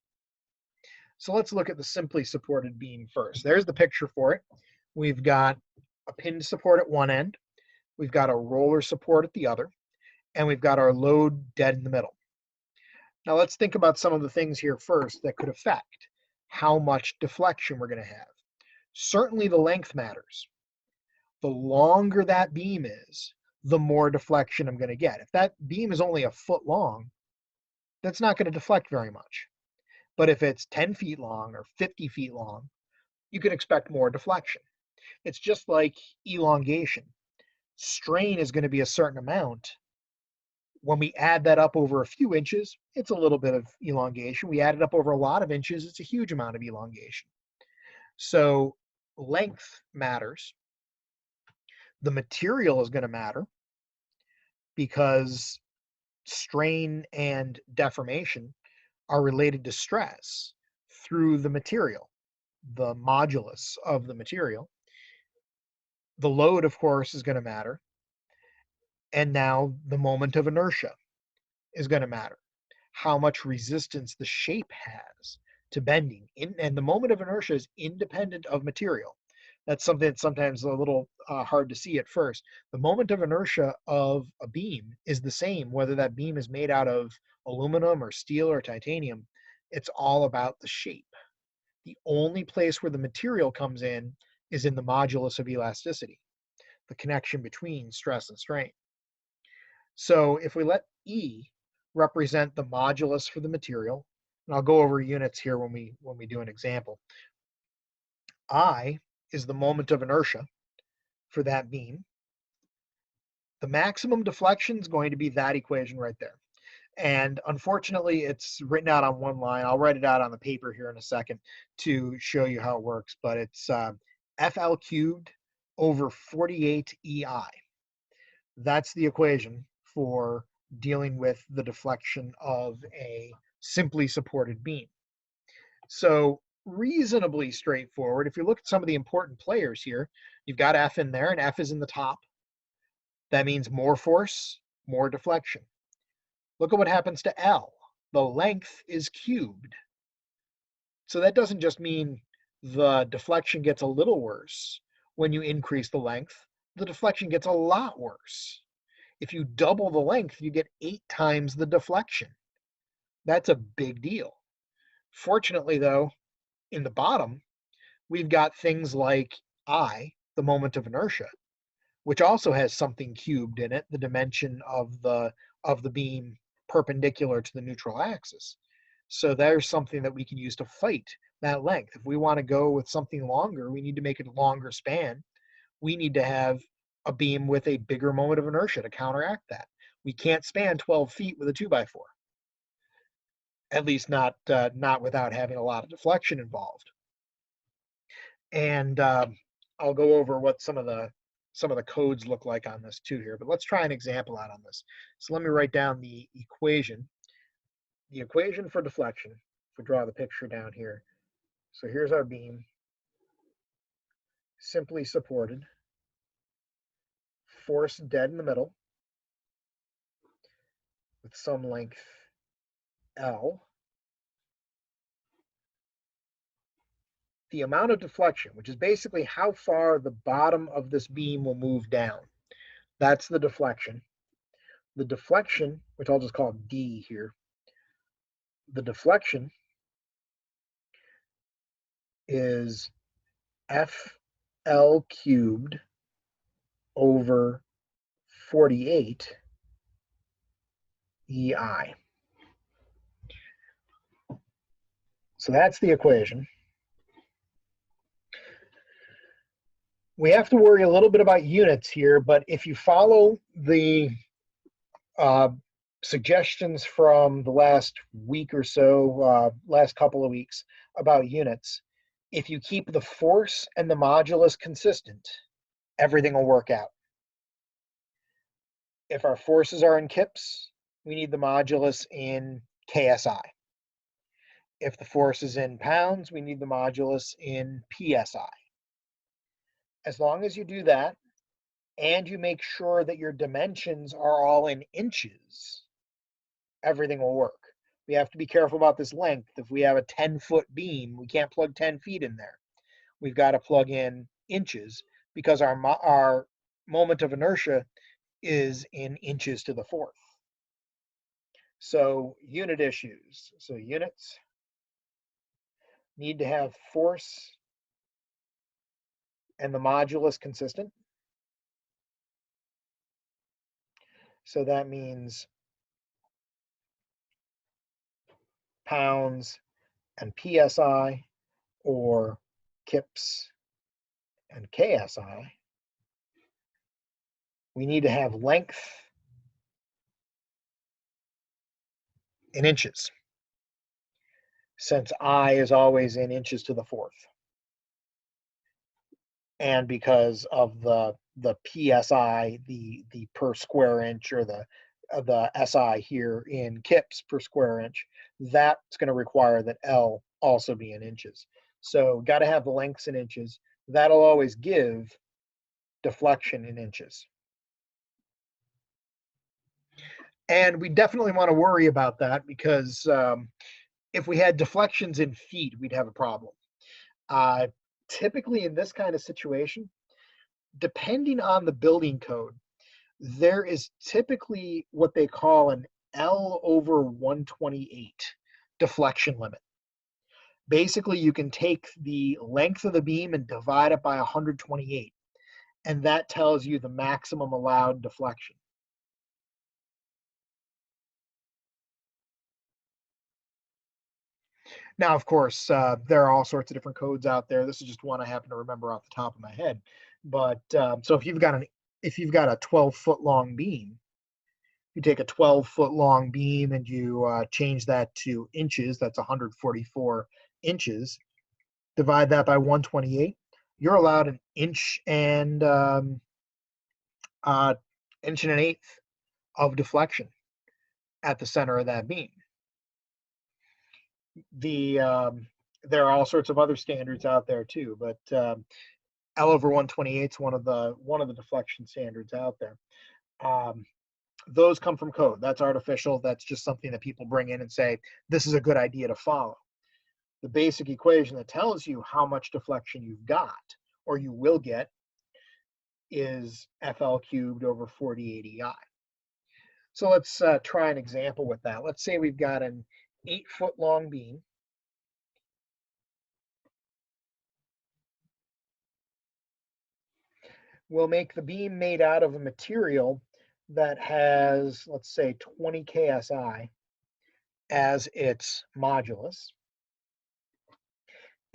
So let's look at the simply supported beam first. There's the picture for it. We've got a pinned support at one end. We've got a roller support at the other, and we've got our load dead in the middle. Now let's think about some of the things here first that could affect how much deflection we're going to have. Certainly the length matters. The longer that beam is, the more deflection I'm going to get. If that beam is only a foot long, that's not going to deflect very much. But if it's 10 feet long or 50 feet long, you can expect more deflection. It's just like elongation. Strain is going to be a certain amount. When we add that up over a few inches, it's a little bit of elongation. We add it up over a lot of inches, it's a huge amount of elongation. So length matters. The material is going to matter because strain and deformation are related to stress through the material, the modulus of the material. The load, of course, is going to matter. And now the moment of inertia is going to matter. How much resistance the shape has to bending. And the moment of inertia is independent of material. That's something that's sometimes a little hard to see at first. The moment of inertia of a beam is the same, whether that beam is made out of aluminum or steel or titanium. It's all about the shape. The only place where the material comes in is in the modulus of elasticity, the connection between stress and strain. So if we let E represent the modulus for the material. And I'll go over units here when we do an example. I is the moment of inertia for that beam. The maximum deflection is going to be that equation right there. And unfortunately, it's written out on one line. I'll write it out on the paper here in a second to show you how it works. But it's FL cubed over 48 EI. That's the equation for dealing with the deflection of a simply supported beam. So reasonably straightforward. If you look at some of the important players here, you've got F in there, and F is in the top. That means more force, more deflection. Look at what happens to L. The length is cubed. So that doesn't just mean the deflection gets a little worse. When you increase the length, the deflection gets a lot worse. If you double the length, you get 8 times the deflection. That's a big deal. Fortunately, though, in the bottom, we've got things like I, the moment of inertia, which also has something cubed in it, the dimension of the beam perpendicular to the neutral axis. So there's something that we can use to fight that length. If we want to go with something longer, we need to make it a longer span. We need to have a beam with a bigger moment of inertia to counteract that. We can't span 12 feet with a 2x4. At least not without having a lot of deflection involved. And I'll go over what some of the codes look like on this too here. But let's try an example out on this. So let me write down the equation. The equation for deflection. If we draw the picture down here. So here's our beam, simply supported, force dead in the middle, with some length L. The amount of deflection, which is basically how far the bottom of this beam will move down. That's the deflection. The deflection, which I'll just call D here, the deflection is FL cubed over 48 EI. So that's the equation. We have to worry a little bit about units here, but if you follow the suggestions from the last week or so, last couple of weeks about units, if you keep the force and the modulus consistent, everything will work out. If our forces are in kips, we need the modulus in KSI. If the force is in pounds, we need the modulus in PSI. As long as you do that, and you make sure that your dimensions are all in inches, everything will work. We have to be careful about this length. If we have a 10-foot beam, we can't plug 10 feet in there. We've got to plug in inches because our moment of inertia is in inches to the fourth. So unit issues. So units need to have force and the modulus consistent. So that means pounds and PSI, or kips and KSI. We need to have length in inches, since I is always in inches to the fourth. And because of the PSI, the per square inch, or the SI here in kips per square inch, that's going to require that L also be in inches. So got to have the lengths in inches. That'll always give deflection in inches. And we definitely want to worry about that because if we had deflections in feet, we'd have a problem. Typically in this kind of situation, depending on the building code, there is typically what they call an L over 128 deflection limit. Basically, you can take the length of the beam and divide it by 128, and that tells you the maximum allowed deflection. Now, of course, there are all sorts of different codes out there. This is just one I happen to remember off the top of my head. But so if you've got a 12-foot long beam, you take a 12-foot long beam and you change that to inches. That's 144 inches. Divide that by 128. You're allowed an inch and inch and an eighth of deflection at the center of that beam. There are all sorts of other standards out there too, but L over 128 is one of the deflection standards out there. Those come from code. That's artificial. That's just something that people bring in and say, this is a good idea to follow. The basic equation that tells you how much deflection you've got or you will get is FL cubed over 40 ADI. So let's try an example with that. Let's say we've got an 8-foot long beam. We'll make the beam made out of a material that has, let's say, 20 KSI as its modulus.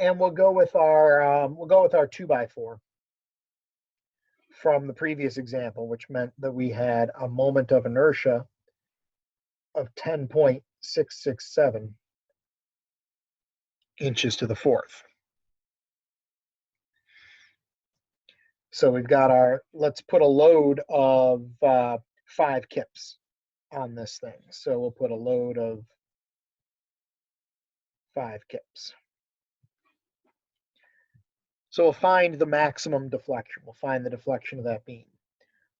And we'll go with our 2x4 from the previous example, which meant that we had a moment of inertia of 10.667 inches to the fourth. So we've got let's put a load of 5 kips on this thing. So we'll put a load of 5 kips. So we'll find the maximum deflection. We'll find the deflection of that beam.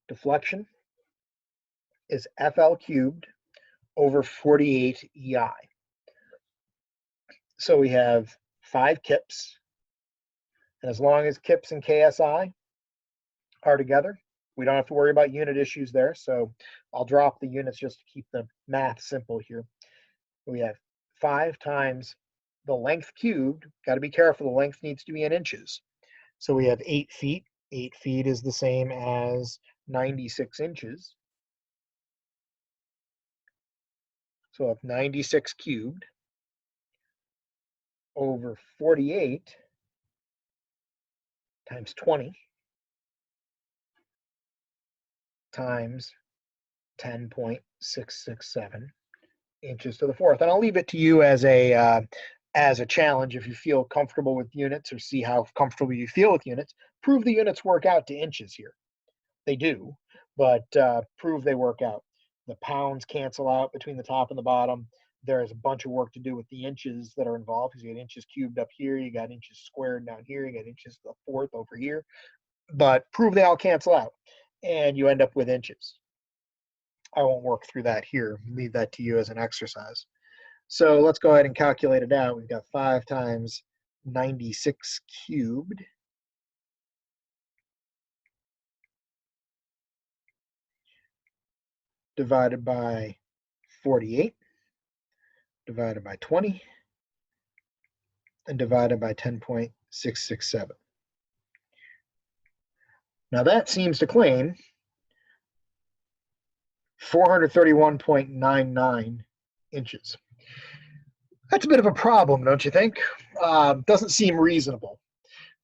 Deflection is FL cubed over 48 EI. So we have 5 kips. And as long as kips and KSI are together, we don't have to worry about unit issues there. So I'll drop the units just to keep the math simple here. We have 5 times the length cubed. Got to be careful. The length needs to be in inches. So we have 8 feet. 8 feet is the same as 96 inches. So if 96 cubed over 48 times 20 times 10.667 inches to the fourth. And I'll leave it to you as a challenge. If you feel comfortable with units or see how comfortable you feel with units, prove the units work out to inches here. They do, but prove they work out. The pounds cancel out between the top and the bottom. There's a bunch of work to do with the inches that are involved because you got inches cubed up here, you got inches squared down here, you got inches to the fourth over here. But prove they all cancel out, and you end up with inches. I won't work through that here. Leave that to you as an exercise. So let's go ahead and calculate it out. We've got 5 times 96 cubed divided by 48 divided by 20 and divided by 10.667. Now that seems to claim 431.99 inches. That's a bit of a problem, don't you think? Doesn't seem reasonable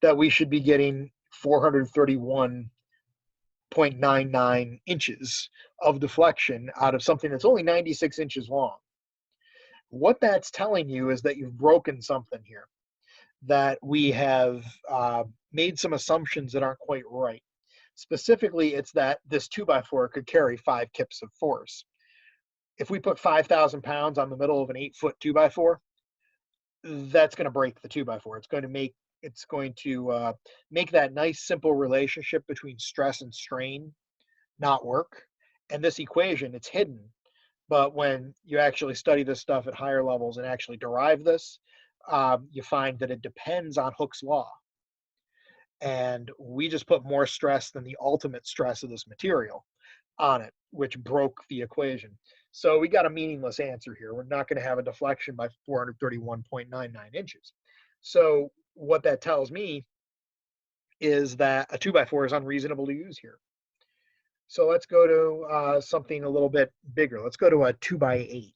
that we should be getting 431.99 inches of deflection out of something that's only 96 inches long. What that's telling you is that you've broken something here, that we have made some assumptions that aren't quite right. Specifically, it's that this 2x4 could carry 5 kips of force. If we put 5,000 pounds on the middle of an 8-foot 2x4, that's going to break the 2x4. It's going to make that nice simple relationship between stress and strain not work. And this equation, it's hidden. But when you actually study this stuff at higher levels and actually derive this, you find that it depends on Hooke's law. And we just put more stress than the ultimate stress of this material on it, which broke the equation. So we got a meaningless answer here. We're not going to have a deflection by 431.99 inches. So what that tells me is that a 2x4 is unreasonable to use here. So let's go to something a little bit bigger. Let's go to a 2x8.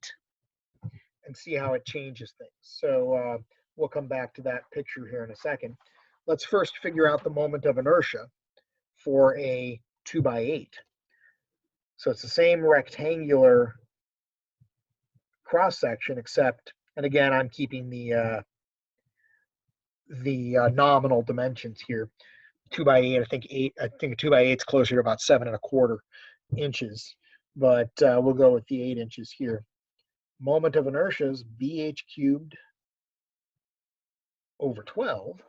and see how it changes things. So we'll come back to that picture here in a second. Let's first figure out the moment of inertia for a 2x8. So it's the same rectangular cross section, except, and again, I'm keeping the nominal dimensions here. 2x8, I think a 2x8 is closer to about 7¼ inches, but we'll go with the 8 inches here. Moment of inertia is bh cubed over 12.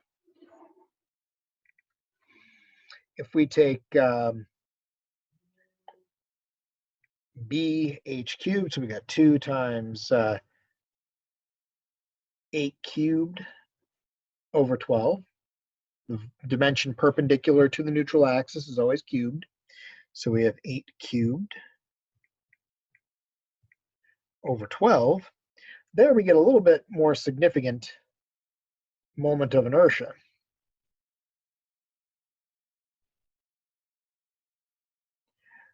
If we take bh cubed, so we got 2 times 8 cubed over 12. The dimension perpendicular to the neutral axis is always cubed. So we have 8 cubed over 12. There we get a little bit more significant moment of inertia.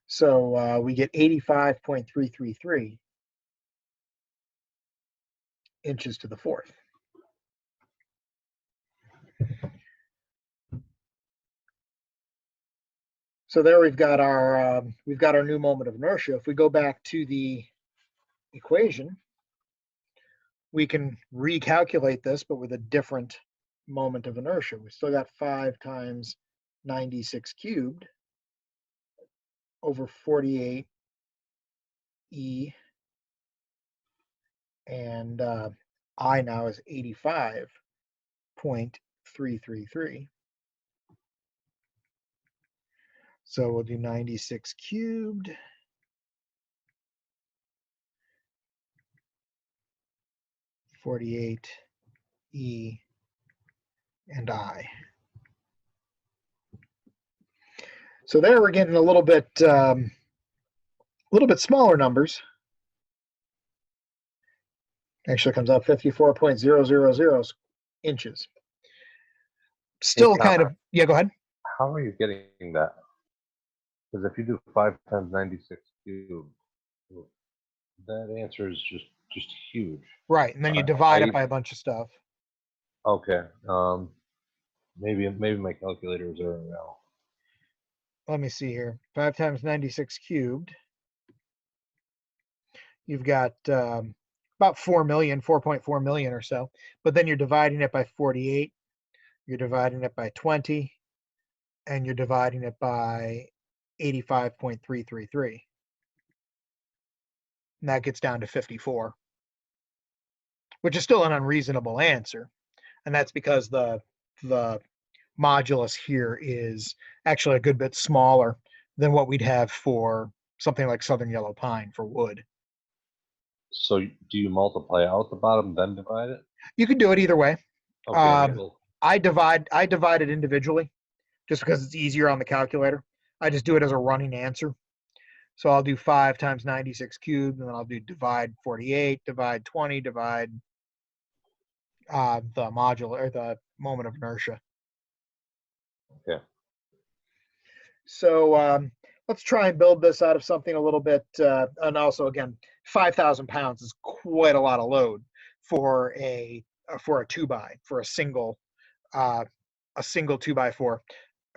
So we get 85.333 inches to the fourth. So there we've got our new moment of inertia. If we go back to the equation, we can recalculate this, but with a different moment of inertia. We still got 5 times 96 cubed over 48 E, and I now is 85.333. So we'll do 96 cubed 48 E and I. So there we're getting a little bit smaller numbers. Actually comes out 54.000 inches. Still Hey, Tom, kind of, yeah, go ahead. how are you getting that? Because if you do 5 times 96 cubed, that answer is just huge. Right, and then you divide it by a bunch of stuff. Okay. Maybe my calculator is erroring now. Let me see here. 5 times 96 cubed. You've got about 4 million, 4.4 million or so. But then you're dividing it by 48. You're dividing it by 20. And you're dividing it by 85.333. And that gets down to 54, which is still an unreasonable answer. And that's because the modulus here is actually a good bit smaller than what we'd have for something like southern yellow pine for wood. So do you multiply out the bottom, then divide it? You could do it either way. Okay, cool. I divide it individually just because it's easier on the calculator. I just do it as a running answer. So I'll do 5 times 96 cubed, and then I'll do divide 48, divide 20, divide the modular, or the moment of inertia. Okay. So let's try and build this out of something a little bit, and also again, 5,000 pounds is quite a lot of load for a 2x, for a single 2x4 or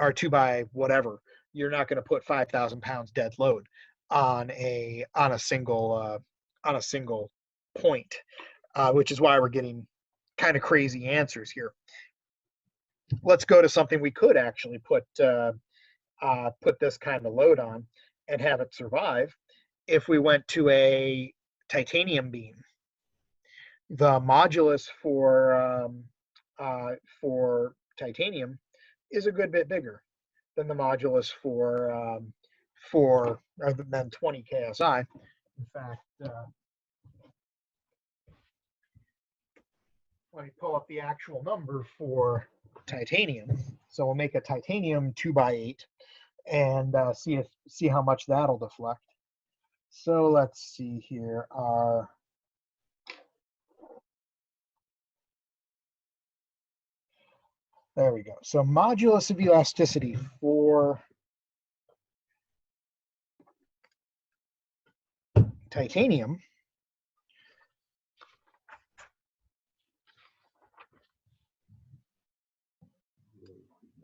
2x whatever. You're not going to put 5,000 pounds dead load on a single point, which is why we're getting kind of crazy answers here. Let's go to something we could actually put this kind of load on and have it survive. If we went to a titanium beam, the modulus for titanium is a good bit bigger than the modulus than 20 KSI. In fact, let me pull up the actual number for titanium. So we'll make a titanium 2x8 and see how much that'll deflect. So let's see here. There we go. So modulus of elasticity for titanium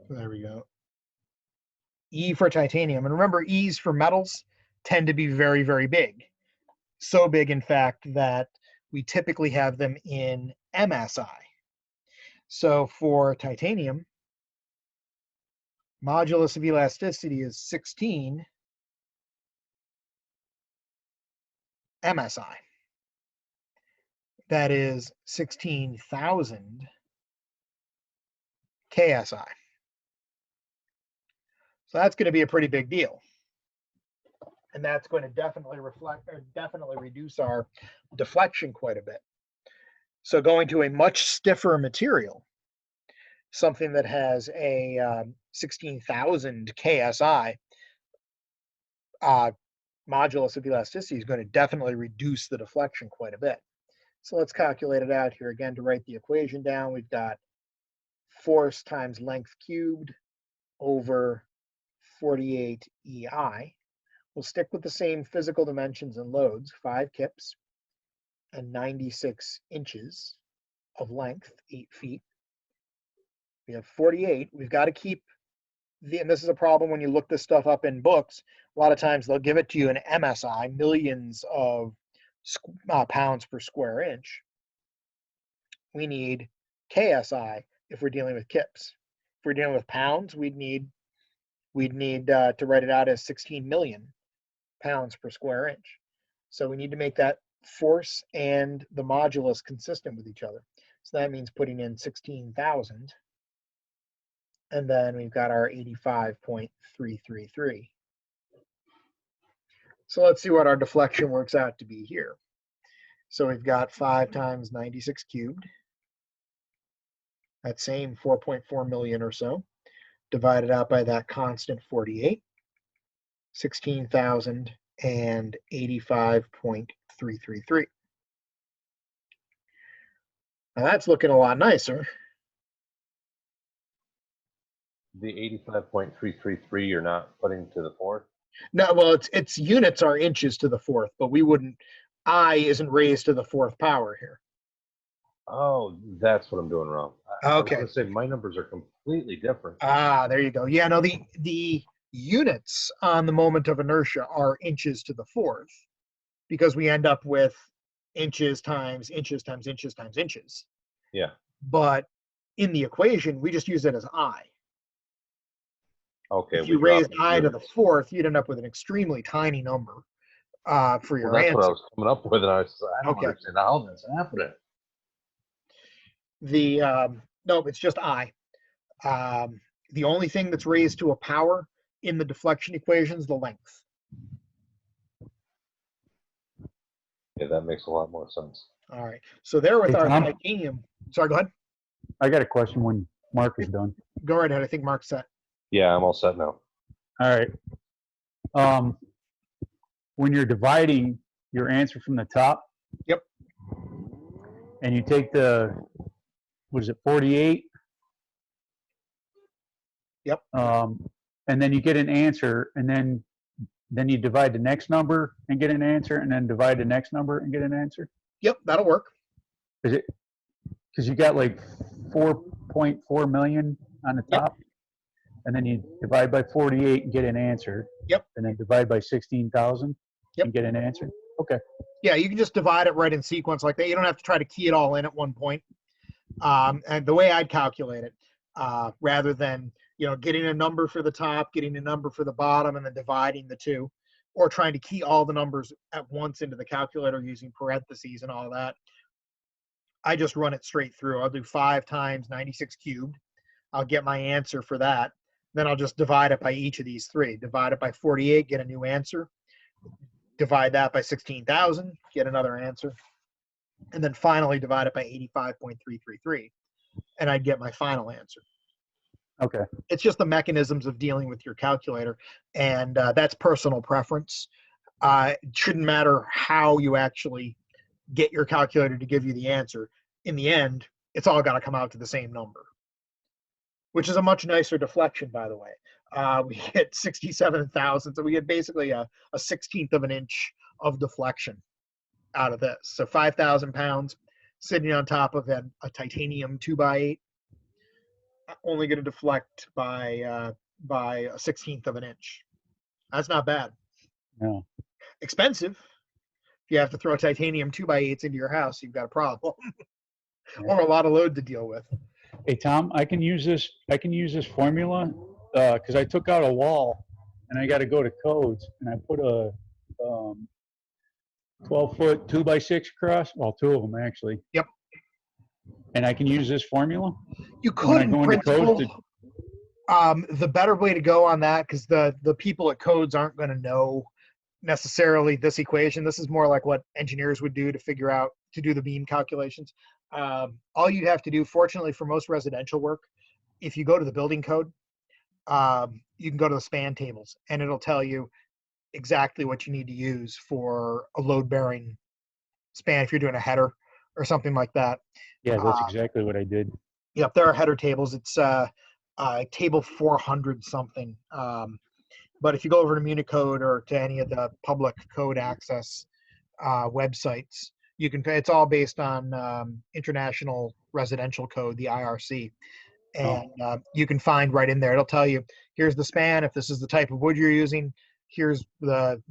There we go. E for titanium. And remember, E's for metals tend to be very, very big. So big, in fact, that we typically have them in MSI. So for titanium, modulus of elasticity is 16 MSI. That is 16,000 KSI. So that's going to be a pretty big deal. And that's going to definitely reduce our deflection quite a bit. So going to a much stiffer material, something that has a 16,000 KSI, modulus of elasticity is going to definitely reduce the deflection quite a bit. So let's calculate it out here again. To write the equation down, we've got force times length cubed over 48 EI. We'll stick with the same physical dimensions and loads, 5 kips and 96 inches of length, 8 feet. We have 48. We've got to keep and this is a problem when you look this stuff up in books. A lot of times they'll give it to you in MSI, millions of pounds per square inch. We need KSI if we're dealing with kips. If we're dealing with pounds, we'd need to write it out as 16 million pounds per square inch. So we need to make that force and the modulus consistent with each other. So that means putting in 16,000. And then we've got our 85.333. So let's see what our deflection works out to be here. So we've got 5 times 96 cubed. That same 4.4 million or so, divided out by that constant 48, 16,085.333. Now that's looking a lot nicer. The 85.333 you're not putting to the fourth? No, well, its units are inches to the fourth, but we wouldn't, I isn't raised to the fourth power here. Oh, that's what I'm doing wrong. I was Okay. going to say my numbers are completely different. Ah, there you go. Yeah, no, the units on the moment of inertia are inches to the fourth, because we end up with inches times inches times inches times inches. Yeah. But in the equation, we just use it as I. Okay. If you raised I to the fourth, you'd end up with an extremely tiny number for your Well, that's answer. what I was coming up with, and I don't Okay. understand how that's happening. No, it's just I. The only thing that's raised to a power in the deflection equation is the length. Yeah, that makes a lot more sense. All right. So there with Hey, our Tom? titanium. Sorry, go ahead. I got a question when Mark is done. Go right ahead. I think Mark's set. Yeah, I'm all set now. All right. When you're dividing your answer from the top. Yep. And you take the, what is it, 48? Yep. And then you get an answer, and then you divide the next number and get an answer, and then divide the next number and get an answer. Yep, that'll work. Is it? Because you got like 4.4 million on the Yep. top, and then you divide by 48 and get an answer. Yep. And then divide by 16,000 Yep. and get an answer. Okay. Yeah, you can just divide it right in sequence like that. You don't have to try to key it all in at one point. And the way I'd calculate it, rather than getting a number for the top, getting a number for the bottom, and then dividing the two, or trying to key all the numbers at once into the calculator using parentheses and all that, I just run it straight through. I'll do 5 times 96 cubed. I'll get my answer for that. Then I'll just divide it by each of these three. Divide it by 48, get a new answer. Divide that by 16,000, get another answer. And then finally divide it by 85.333, and I'd get my final answer. Okay. It's just the mechanisms of dealing with your calculator, and that's personal preference. It shouldn't matter how you actually get your calculator to give you the answer. In the end, it's all got to come out to the same number, which is a much nicer deflection, by the way. We get 67,000, so we get basically a 16th of an inch of deflection out of this. So 5,000 pounds sitting on top of a titanium 2x8. only going to deflect by a 1/16 of an inch. That's not bad. No. Expensive. If you have to throw titanium 2x8s into your house, you've got a problem. Or a lot of load to deal with. Hey, Tom, I can use this formula, because I took out a wall and I got to go to codes and I put a 12-foot 2x6 across. Well, two of them actually. Yep. And I can use this formula You when I could, in go into codes. principle. The better way to go on that, because the people at codes aren't going to know necessarily this equation. This is more like what engineers would do to figure out, to do the beam calculations. All you'd have to do, fortunately for most residential work, if you go to the building code, you can go to the span tables and it'll tell you exactly what you need to use for a load bearing span if you're doing a header or something like that. Yeah, that's exactly what I did. Yep, there are header tables. It's table 400 something. But if you go over to Municode or to any of the public code access websites, you can. It's all based on International Residential Code, the IRC, and you can find right in there. It'll tell you, here's the span. If this is the type of wood you're using, here's the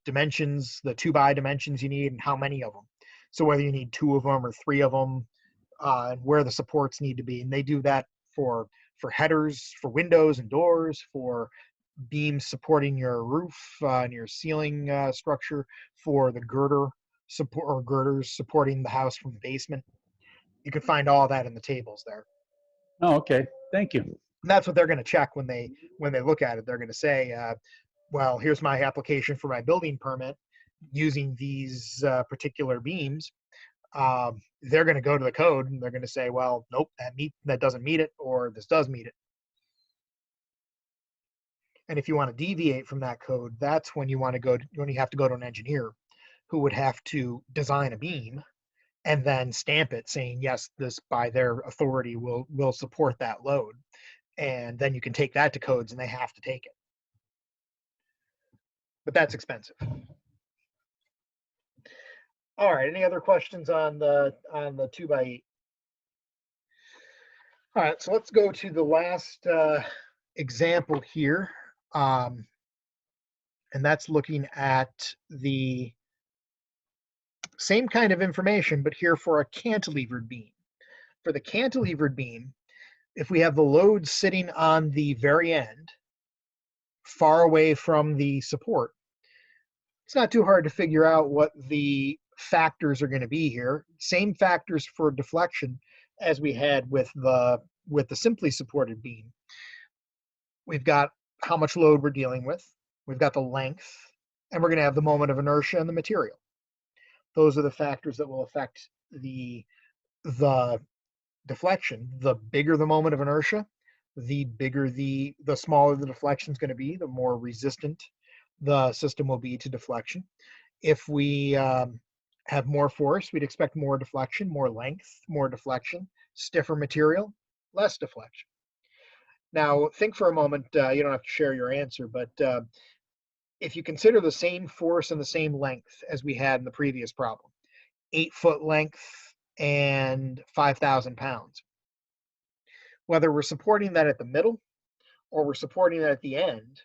dimensions, the 2x dimensions you need, and how many of them. So whether you need 2 of them or 3 of them, and where the supports need to be, and they do that for headers, for windows and doors, for beams supporting your roof and your ceiling structure, for the girder support or girders supporting the house from the basement. You can find all that in the tables there. Oh, okay. Thank you. And that's what they're going to check when they look at it. They're going to say, well, here's my application for my building permit using these particular beams. They're going to go to the code and they're going to say, well, nope, that doesn't meet it, or this does meet it. And if you want to deviate from that code, that's when you have to go to an engineer who would have to design a beam and then stamp it saying, yes, this by their authority will support that load. And then you can take that to codes and they have to take it. But that's expensive. All right, any other questions on the 2x8? All right, so let's go to the last example here. And that's looking at the same kind of information, but here for a cantilevered beam. For the cantilevered beam, if we have the load sitting on the very end, far away from the support, it's not too hard to figure out what the factors are going to be here. Same factors for deflection as we had with the simply supported beam. We've got how much load we're dealing with. We've got the length, and we're going to have the moment of inertia and the material. Those are the factors that will affect the deflection. The bigger the moment of inertia, the smaller the deflection is going to be, the more resistant the system will be to deflection. If we have more force, we'd expect more deflection, more length, more deflection, stiffer material, less deflection. Now, think for a moment, you don't have to share your answer, but if you consider the same force and the same length as we had in the previous problem, 8-foot length and 5,000 pounds, whether we're supporting that at the middle or we're supporting that at the end,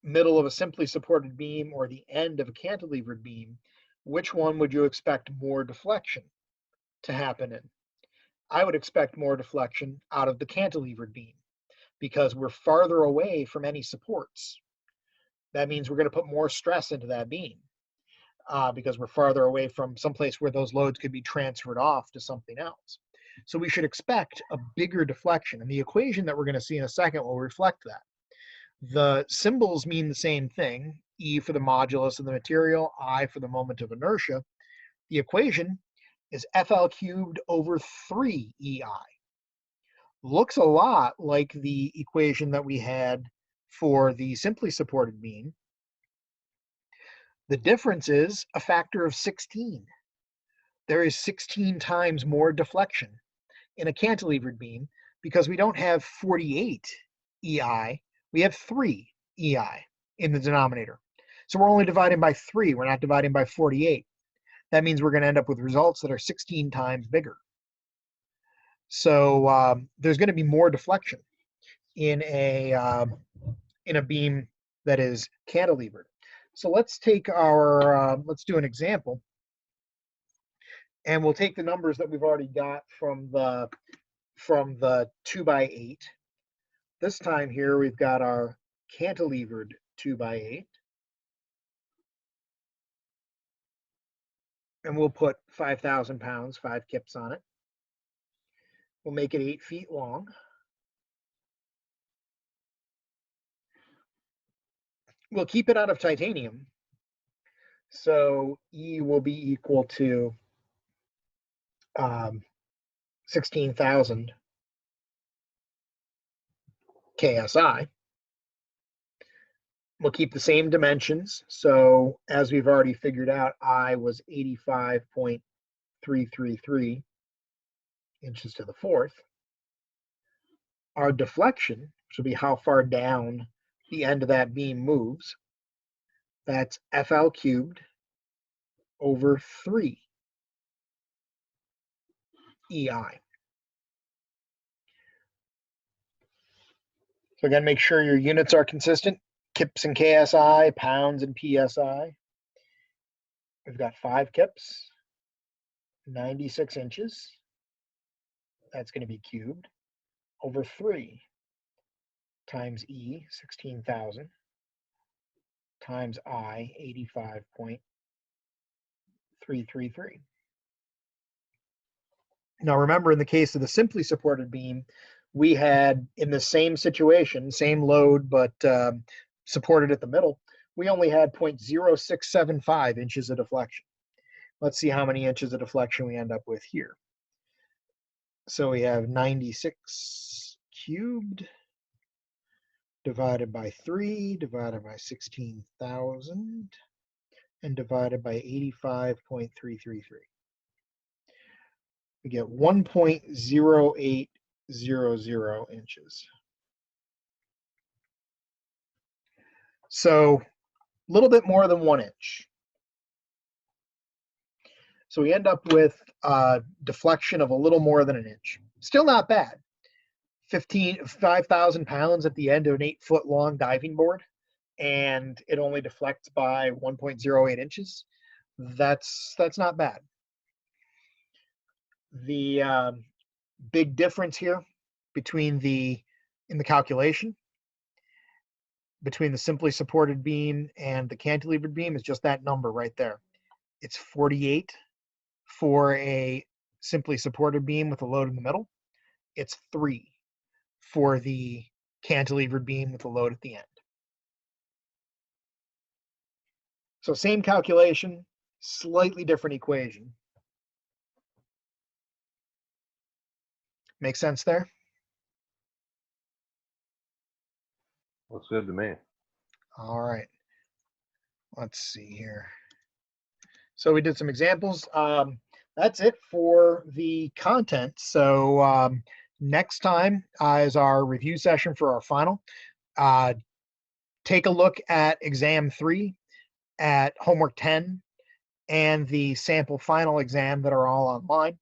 middle of a simply supported beam or the end of a cantilevered beam, which one would you expect more deflection to happen in? I would expect more deflection out of the cantilevered beam because we're farther away from any supports. That means we're going to put more stress into that beam because we're farther away from someplace where those loads could be transferred off to something else. So we should expect a bigger deflection. And the equation that we're going to see in a second will reflect that. The symbols mean the same thing, E for the modulus of the material, I for the moment of inertia. The equation is FL cubed over 3 EI. Looks a lot like the equation that we had for the simply supported beam. The difference is a factor of 16. There is 16 times more deflection in a cantilevered beam because we don't have 48 EI, we have 3 EI in the denominator. So we're only dividing by 3, we're not dividing by 48. That means we're going to end up with results that are 16 times bigger. So there's going to be more deflection in a beam that is cantilevered. So let's take our let's do an example, and we'll take the numbers that we've already got from the 2x8. This time here we've got our cantilevered 2x8, and we'll put 5,000 pounds, 5 kips on it. We'll make it 8 feet long. We'll keep it out of titanium. So E will be equal to 16,000 KSI. We'll keep the same dimensions. So as we've already figured out, I was 85.333 inches to the fourth. Our deflection, which will be how far down the end of that beam moves, that's FL cubed over 3 EI. So again, make sure your units are consistent. Kips and KSI, pounds and PSI. We've got 5 kips, 96 inches. That's going to be cubed over 3 times E, 16,000, times I, 85.333. Now remember, in the case of the simply supported beam, we had, in the same situation, same load, but supported at the middle, we only had 0.0675 inches of deflection. Let's see how many inches of deflection we end up with here. So we have 96 cubed divided by 3 divided by 16,000 and divided by 85.333. We get 1.0800 inches. So a little bit more than 1 inch. So we end up with a deflection of a little more than 1 inch. Still not bad. 5,000 pounds at the end of an 8-foot long diving board, and it only deflects by 1.08 inches. That's not bad. The big difference here between in the calculation between the simply supported beam and the cantilevered beam is just that number right there. It's 48 for a simply supported beam with a load in the middle. It's 3 for the cantilevered beam with a load at the end. So same calculation, slightly different equation. Make sense there? Looks good to me. All right. Let's see here. So we did some examples. That's it for the content. So next time is our review session for our final. Take a look at exam 3, at homework 10, and the sample final exam that are all online,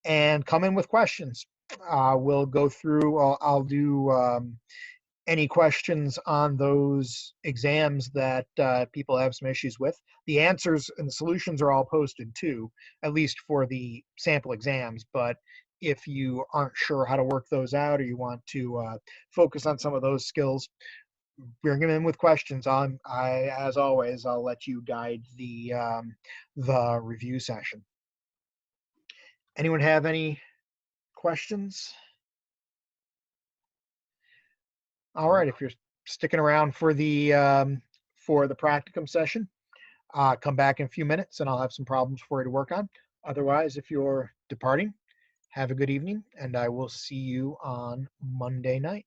and come in with questions. We'll go through, I'll do any questions on those exams that people have some issues with. The answers and the solutions are all posted too, at least for the sample exams. But if you aren't sure how to work those out, or you want to focus on some of those skills, bring them in with questions. As always, I'll let you guide the review session. Anyone have any questions? All right, if you're sticking around for the practicum session, come back in a few minutes and I'll have some problems for you to work on. Otherwise, if you're departing, have a good evening, and I will see you on Monday night.